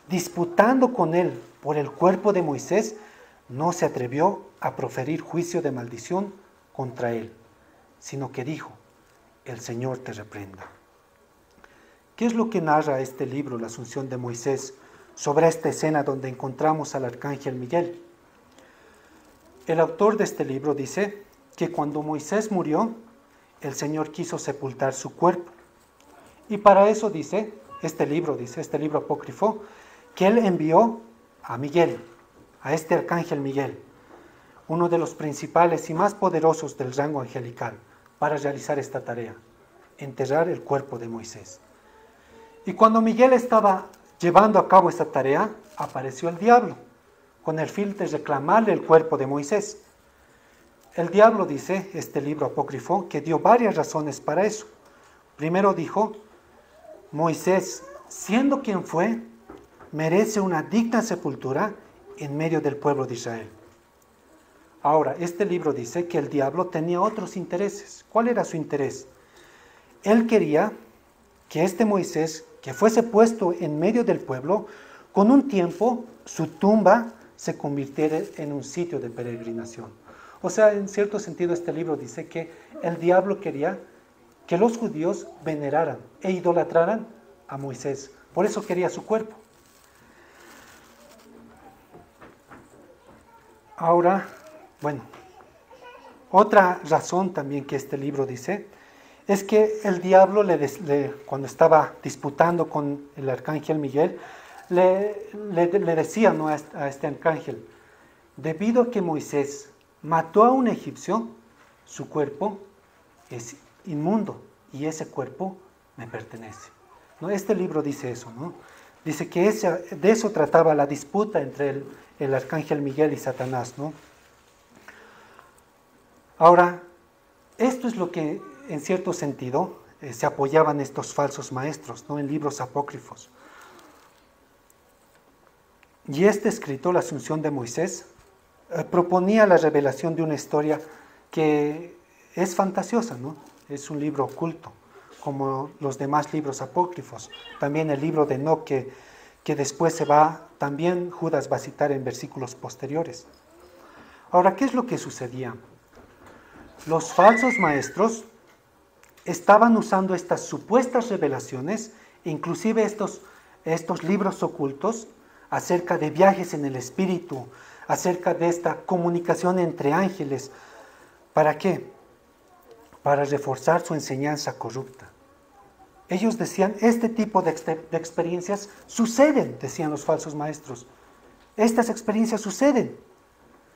disputando con él por el cuerpo de Moisés, no se atrevió a proferir juicio de maldición contra él, sino que dijo, el Señor te reprenda. ¿Qué es lo que narra este libro, la Asunción de Moisés, sobre esta escena donde encontramos al arcángel Miguel? El autor de este libro dice que cuando Moisés murió, el Señor quiso sepultar su cuerpo. Y para eso dice este libro apócrifo, que él envió a Miguel, a este arcángel Miguel, uno de los principales y más poderosos del rango angelical, para realizar esta tarea, enterrar el cuerpo de Moisés. Y cuando Miguel estaba llevando a cabo esta tarea, apareció el diablo, con el fin de reclamarle el cuerpo de Moisés. El diablo, dice este libro apócrifo, que dio varias razones para eso. Primero dijo, Moisés, siendo quien fue, merece una digna sepultura en medio del pueblo de Israel. Ahora, este libro dice que el diablo tenía otros intereses. ¿Cuál era su interés? Él quería que este Moisés, que fuese puesto en medio del pueblo, con un tiempo su tumba se convirtiera en un sitio de peregrinación. O sea, en cierto sentido este libro dice que el diablo quería que los judíos veneraran e idolatraran a Moisés. Por eso quería su cuerpo. Ahora, bueno, otra razón también que este libro dice es que el diablo, cuando estaba disputando con el arcángel Miguel, le decía, ¿no?, a este arcángel: debido a que Moisés mató a un egipcio, su cuerpo es inmundo y ese cuerpo me pertenece, ¿no? Este libro dice eso, ¿no? Dice que de eso trataba la disputa entre el arcángel Miguel y Satanás, ¿no? Ahora, esto es lo que en cierto sentido se apoyaban estos falsos maestros, ¿no?, en libros apócrifos. Y este escrito, la Asunción de Moisés, proponía la revelación de una historia que es fantasiosa, ¿no? Es un libro oculto, como los demás libros apócrifos. También el libro de Enoc, que después también Judas va a citar en versículos posteriores. Ahora, ¿qué es lo que sucedía? Los falsos maestros estaban usando estas supuestas revelaciones, inclusive estos libros ocultos, acerca de viajes en el espíritu, acerca de esta comunicación entre ángeles. ¿Para qué? Para reforzar su enseñanza corrupta. Ellos decían, este tipo de experiencias suceden, decían los falsos maestros. Estas experiencias suceden.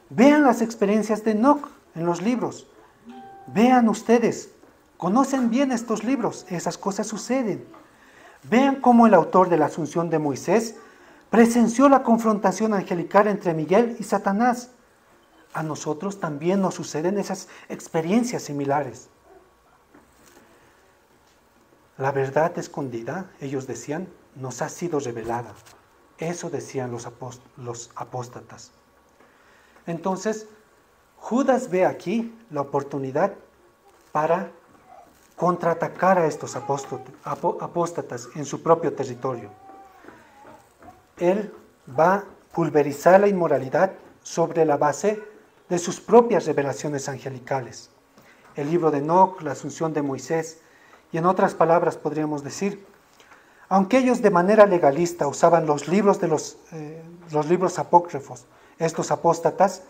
Vean las experiencias de Enoc en los libros. Vean ustedes, conocen bien estos libros, esas cosas suceden. Vean cómo el autor de la Asunción de Moisés presenció la confrontación angelical entre Miguel y Satanás. A nosotros también nos suceden esas experiencias similares. La verdad escondida, ellos decían, nos ha sido revelada. Eso decían los apóstatas. Entonces, Judas ve aquí la oportunidad para contraatacar a estos apóstatas en su propio territorio. Él va a pulverizar la inmoralidad sobre la base de sus propias revelaciones angelicales. El libro de Enoc, la Asunción de Moisés, y en otras palabras podríamos decir, aunque ellos de manera legalista usaban los libros apócrifos, estos apóstatas,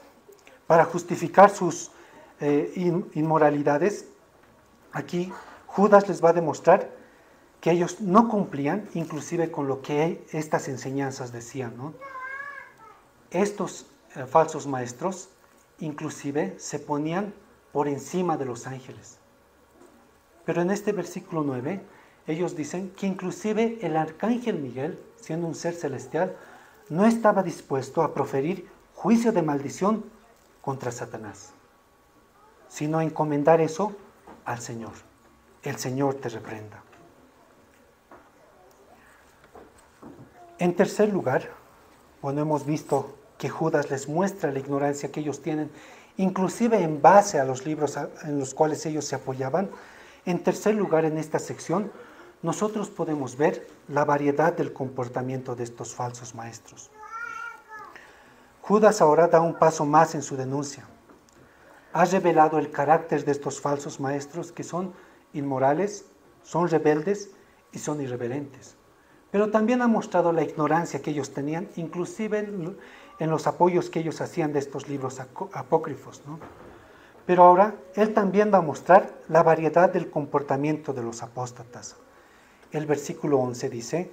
para justificar sus inmoralidades, aquí Judas les va a demostrar que ellos no cumplían inclusive con lo que estas enseñanzas decían, ¿no? Estos falsos maestros inclusive se ponían por encima de los ángeles. Pero en este versículo 9, ellos dicen que inclusive el arcángel Miguel, siendo un ser celestial, no estaba dispuesto a proferir juicio de maldición contra Satanás, sino a encomendar eso al Señor. El Señor te reprenda. En tercer lugar, bueno, hemos visto que Judas les muestra la ignorancia que ellos tienen, inclusive en base a los libros en los cuales ellos se apoyaban. En tercer lugar, en esta sección, nosotros podemos ver la variedad del comportamiento de estos falsos maestros. Judas ahora da un paso más en su denuncia. Ha revelado el carácter de estos falsos maestros que son inmorales, son rebeldes y son irreverentes. Pero también ha mostrado la ignorancia que ellos tenían, inclusive en los apoyos que ellos hacían de estos libros apócrifos, ¿no? Pero ahora él también va a mostrar la variedad del comportamiento de los apóstatas. El versículo 11 dice,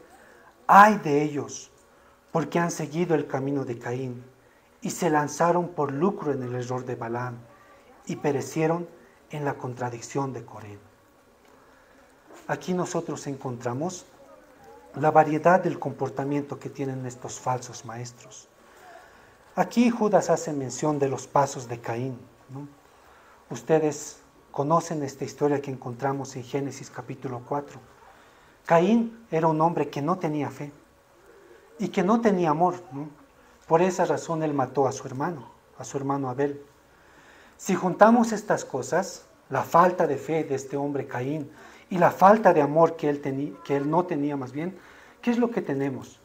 ¡ay de ellos! Porque han seguido el camino de Caín y se lanzaron por lucro en el error de Balaam y perecieron en la contradicción de Coré. Aquí nosotros encontramos la variedad del comportamiento que tienen estos falsos maestros. Aquí Judas hace mención de los pasos de Caín, ¿no? Ustedes conocen esta historia que encontramos en Génesis capítulo 4. Caín era un hombre que no tenía fe y que no tenía amor, ¿no? Por esa razón él mató a su hermano Abel. Si juntamos estas cosas, la falta de fe de este hombre Caín y la falta de amor que él no tenía más bien, ¿qué es lo que tenemos?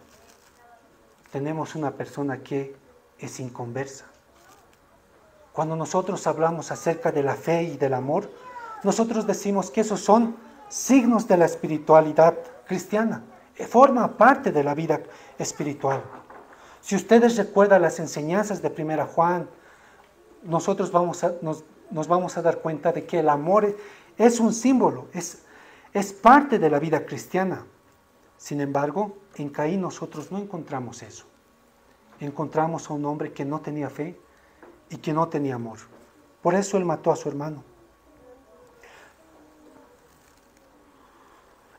Tenemos una persona que es inconversa. Cuando nosotros hablamos acerca de la fe y del amor, nosotros decimos que esos son signos de la espiritualidad cristiana. Forma parte de la vida espiritual. Si ustedes recuerdan las enseñanzas de 1 Juan, nosotros nos vamos a dar cuenta de que el amor es un símbolo, es parte de la vida cristiana. Sin embargo, en Caín nosotros no encontramos eso. Encontramos a un hombre que no tenía fe y que no tenía amor. Por eso él mató a su hermano.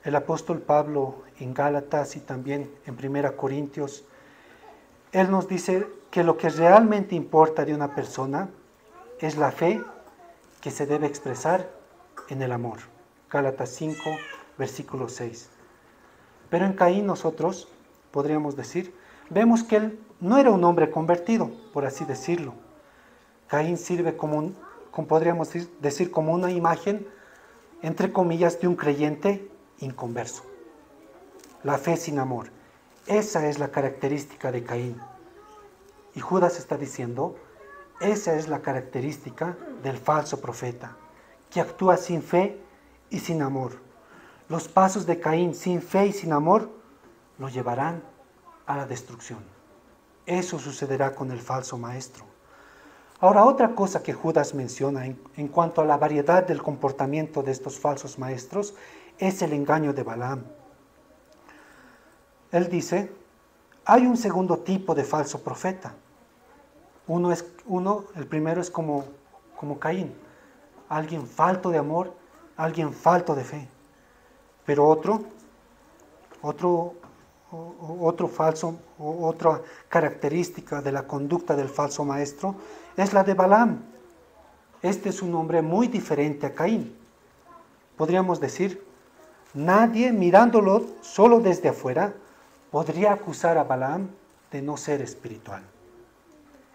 El apóstol Pablo en Gálatas y también en 1 Corintios, él nos dice que lo que realmente importa de una persona es la fe que se debe expresar en el amor. Gálatas 5, versículo 6. Pero en Caín nosotros, podríamos decir, vemos que él no era un hombre convertido, por así decirlo. Caín sirve podríamos decir, como una imagen, entre comillas, de un creyente inconverso. La fe sin amor. Esa es la característica de Caín. Y Judas está diciendo, esa es la característica del falso profeta, que actúa sin fe y sin amor. Los pasos de Caín sin fe y sin amor lo llevarán a la destrucción. Eso sucederá con el falso maestro. Ahora, otra cosa que Judas menciona en cuanto a la variedad del comportamiento de estos falsos maestros es el engaño de Balaam. Él dice, hay un segundo tipo de falso profeta. El primero es como Caín, alguien falto de amor, alguien falto de fe. Pero otra característica de la conducta del falso maestro es la de Balaam. Este es un hombre muy diferente a Caín. Podríamos decir, nadie mirándolo solo desde afuera podría acusar a Balaam de no ser espiritual.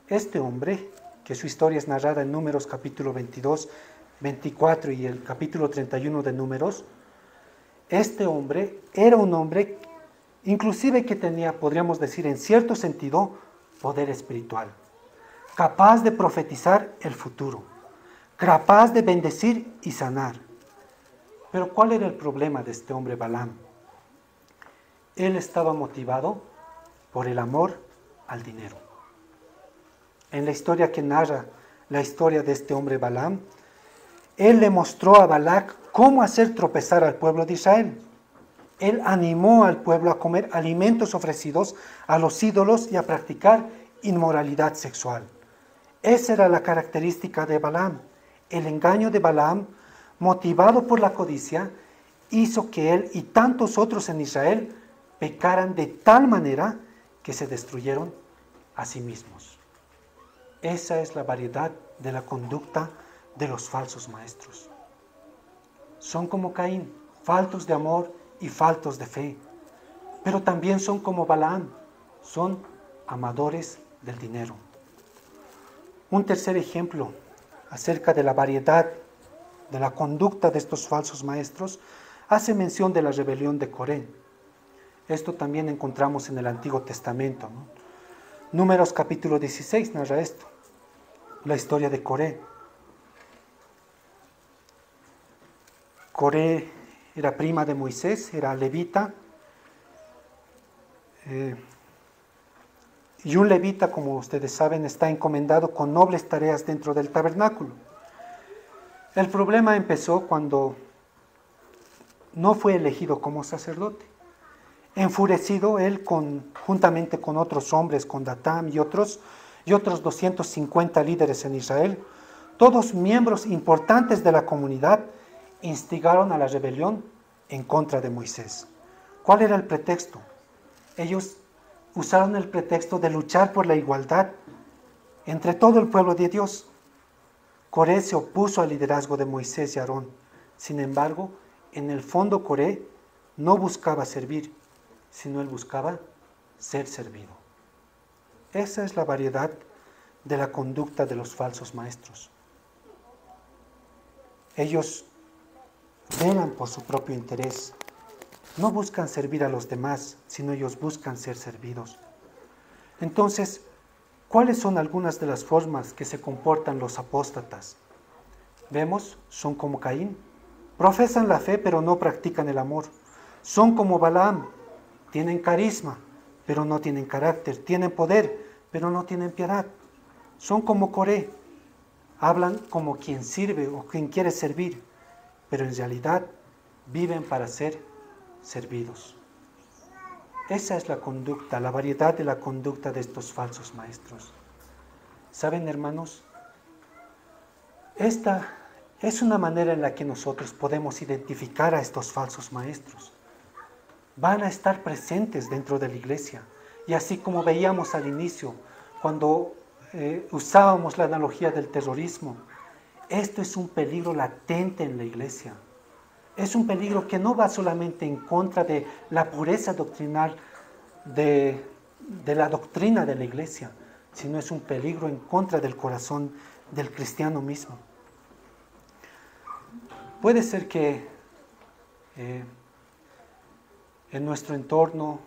Este hombre, que su historia es narrada en Números capítulo 22, 24 y el capítulo 31 de Números, este hombre era un hombre inclusive que tenía, podríamos decir en cierto sentido, poder espiritual, capaz de profetizar el futuro, capaz de bendecir y sanar. Pero ¿cuál era el problema de este hombre Balaam? Él estaba motivado por el amor al dinero. En la historia que narra la historia de este hombre Balaam, él le mostró a Balac cómo hacer tropezar al pueblo de Israel. Él animó al pueblo a comer alimentos ofrecidos a los ídolos y a practicar inmoralidad sexual. Esa era la característica de Balaam. El engaño de Balaam, motivado por la codicia, hizo que él y tantos otros en Israel pecaran de tal manera que se destruyeron a sí mismos. Esa es la variedad de la conducta de los falsos maestros. Son como Caín, faltos de amor y faltos de fe, pero también son como Balaam, son amadores del dinero. Un tercer ejemplo acerca de la variedad de la conducta de estos falsos maestros hace mención de la rebelión de Coré. Esto también encontramos en el Antiguo Testamento, ¿no? Números capítulo 16 narra esto, la historia de Coré. Coré era prima de Moisés, era levita, y un levita, como ustedes saben, está encomendado con nobles tareas dentro del tabernáculo. El problema empezó cuando no fue elegido como sacerdote. Enfurecido, él juntamente con otros hombres, con Datán y otros 250 líderes en Israel, todos miembros importantes de la comunidad, instigaron a la rebelión en contra de Moisés. ¿Cuál era el pretexto? Ellos usaron el pretexto de luchar por la igualdad entre todo el pueblo de Dios. Coré se opuso al liderazgo de Moisés y Aarón. Sin embargo, en el fondo Coré no buscaba servir, sino él buscaba ser servido. Esa es la variedad de la conducta de los falsos maestros. Ellos velan por su propio interés. No buscan servir a los demás, sino ellos buscan ser servidos. Entonces, ¿cuáles son algunas de las formas que se comportan los apóstatas? Vemos, son como Caín. Profesan la fe, pero no practican el amor. Son como Balaam. Tienen carisma, pero no tienen carácter. Tienen poder, pero no tienen piedad. Son como Coré. Hablan como quien sirve o quien quiere servir, pero en realidad viven para ser servidos. Esa es la conducta, la variedad de la conducta de estos falsos maestros. ¿Saben, hermanos? Esta es una manera en la que nosotros podemos identificar a estos falsos maestros. Van a estar presentes dentro de la iglesia. Y así como veíamos al inicio, cuando usábamos la analogía del terrorismo, esto es un peligro latente en la iglesia. Es un peligro que no va solamente en contra de la pureza doctrinal de la doctrina de la iglesia, sino es un peligro en contra del corazón del cristiano mismo. Puede ser que en nuestro entorno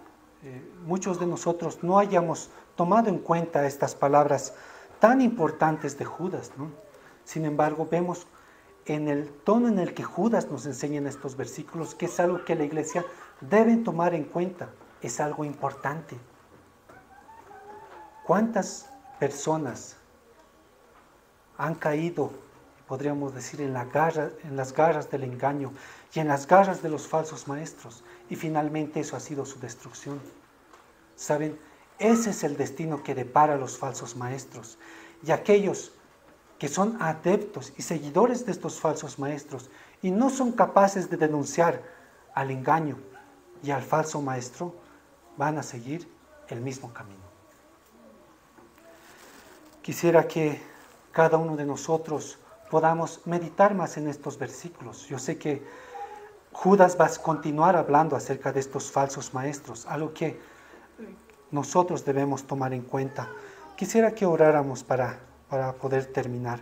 muchos de nosotros no hayamos tomado en cuenta estas palabras tan importantes de Judas, ¿no? Sin embargo, vemos en el tono en el que Judas nos enseña en estos versículos que es algo que la iglesia debe tomar en cuenta, es algo importante. ¿Cuántas personas han caído, podríamos decir, en las garras del engaño y en las garras de los falsos maestros? Y finalmente eso ha sido su destrucción. ¿Saben? Ese es el destino que depara a los falsos maestros. Y aquellos que son adeptos y seguidores de estos falsos maestros y no son capaces de denunciar al engaño y al falso maestro, van a seguir el mismo camino. Quisiera que cada uno de nosotros podamos meditar más en estos versículos. Yo sé que Judas va a continuar hablando acerca de estos falsos maestros, algo que nosotros debemos tomar en cuenta. Quisiera que oráramos para poder terminar.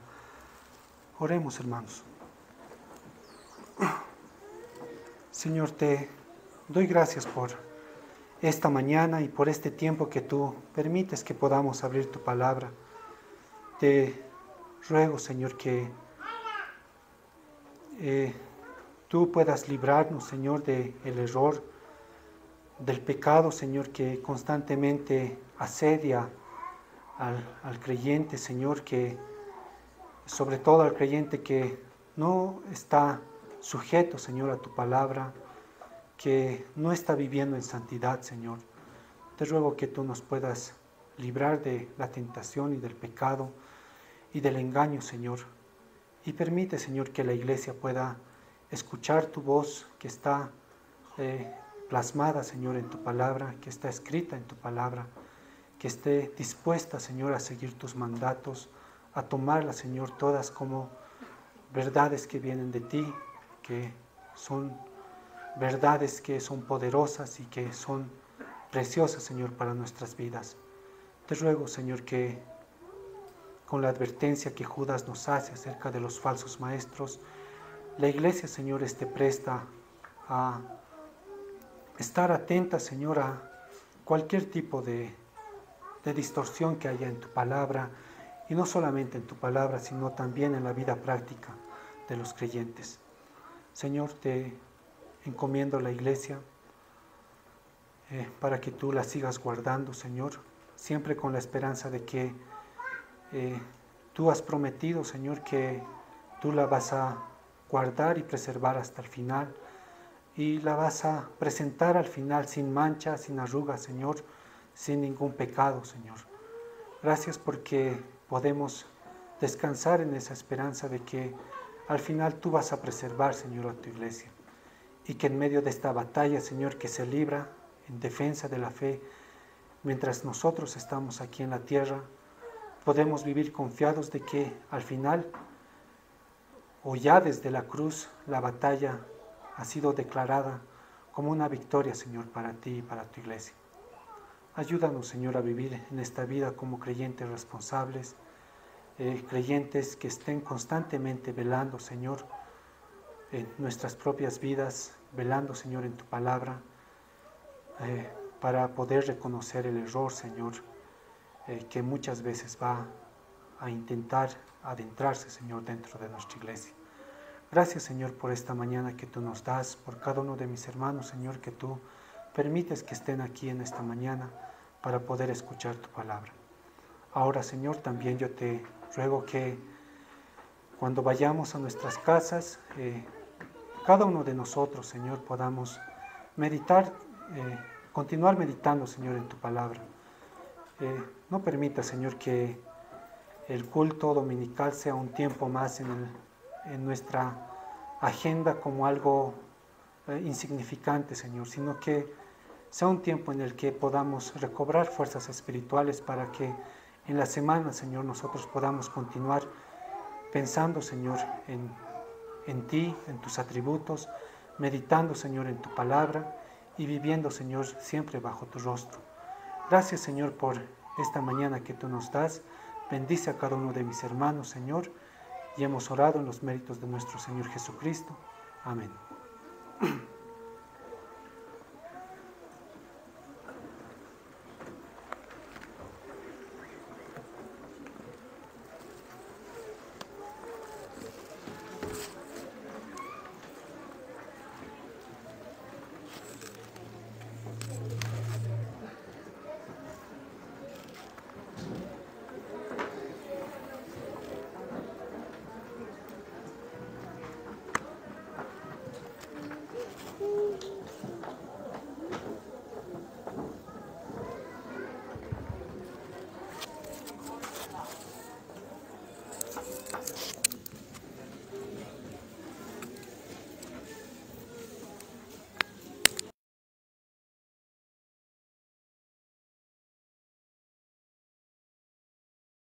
Oremos, hermanos. Señor, te doy gracias por esta mañana y por este tiempo que tú permites que podamos abrir tu palabra. Te ruego, Señor, que tú puedas librarnos, Señor, del error, del pecado, Señor, que constantemente asedia al creyente, Señor, que sobre todo al creyente que no está sujeto, Señor, a tu palabra, que no está viviendo en santidad, Señor. Te ruego que tú nos puedas librar de la tentación y del pecado y del engaño, Señor. Y permite, Señor, que la iglesia pueda escuchar tu voz que está plasmada, Señor, en tu palabra, que está escrita en tu palabra, que esté dispuesta, Señor, a seguir tus mandatos, a tomarlas, Señor, todas como verdades que vienen de ti, que son verdades que son poderosas y que son preciosas, Señor, para nuestras vidas. Te ruego, Señor, que con la advertencia que Judas nos hace acerca de los falsos maestros, la iglesia, Señor, esté presta a estar atenta, Señor, a cualquier tipo de distorsión que haya en tu palabra, y no solamente en tu palabra, sino también en la vida práctica de los creyentes. Señor, te encomiendo la iglesia para que tú la sigas guardando, Señor, siempre con la esperanza de que tú has prometido, Señor, que tú la vas a guardar y preservar hasta el final, y la vas a presentar al final sin mancha, sin arrugas, Señor, sin ningún pecado, Señor. Gracias porque podemos descansar en esa esperanza de que al final tú vas a preservar, Señor, a tu iglesia, y que en medio de esta batalla, Señor, que se libra en defensa de la fe, mientras nosotros estamos aquí en la tierra, podemos vivir confiados de que al final, o ya desde la cruz, la batalla ha sido declarada como una victoria, Señor, para ti y para tu iglesia. Ayúdanos, Señor, a vivir en esta vida como creyentes responsables, creyentes que estén constantemente velando, Señor, en nuestras propias vidas, velando, Señor, en tu palabra, para poder reconocer el error, Señor, que muchas veces va a intentar adentrarse, Señor, dentro de nuestra iglesia. Gracias, Señor, por esta mañana que tú nos das, por cada uno de mis hermanos, Señor, que tú permites que estén aquí en esta mañana para poder escuchar tu palabra. Ahora, Señor, también yo te ruego que cuando vayamos a nuestras casas, cada uno de nosotros, Señor, podamos meditar, continuar meditando, Señor, en tu palabra. No permita, Señor, que el culto dominical sea un tiempo más en nuestra agenda como algo insignificante, Señor, sino que sea un tiempo en el que podamos recobrar fuerzas espirituales para que en la semana, Señor, nosotros podamos continuar pensando, Señor, en ti, en tus atributos, meditando, Señor, en tu palabra y viviendo, Señor, siempre bajo tu rostro. Gracias, Señor, por esta mañana que tú nos das. Bendice a cada uno de mis hermanos, Señor, y hemos orado en los méritos de nuestro Señor Jesucristo. Amén.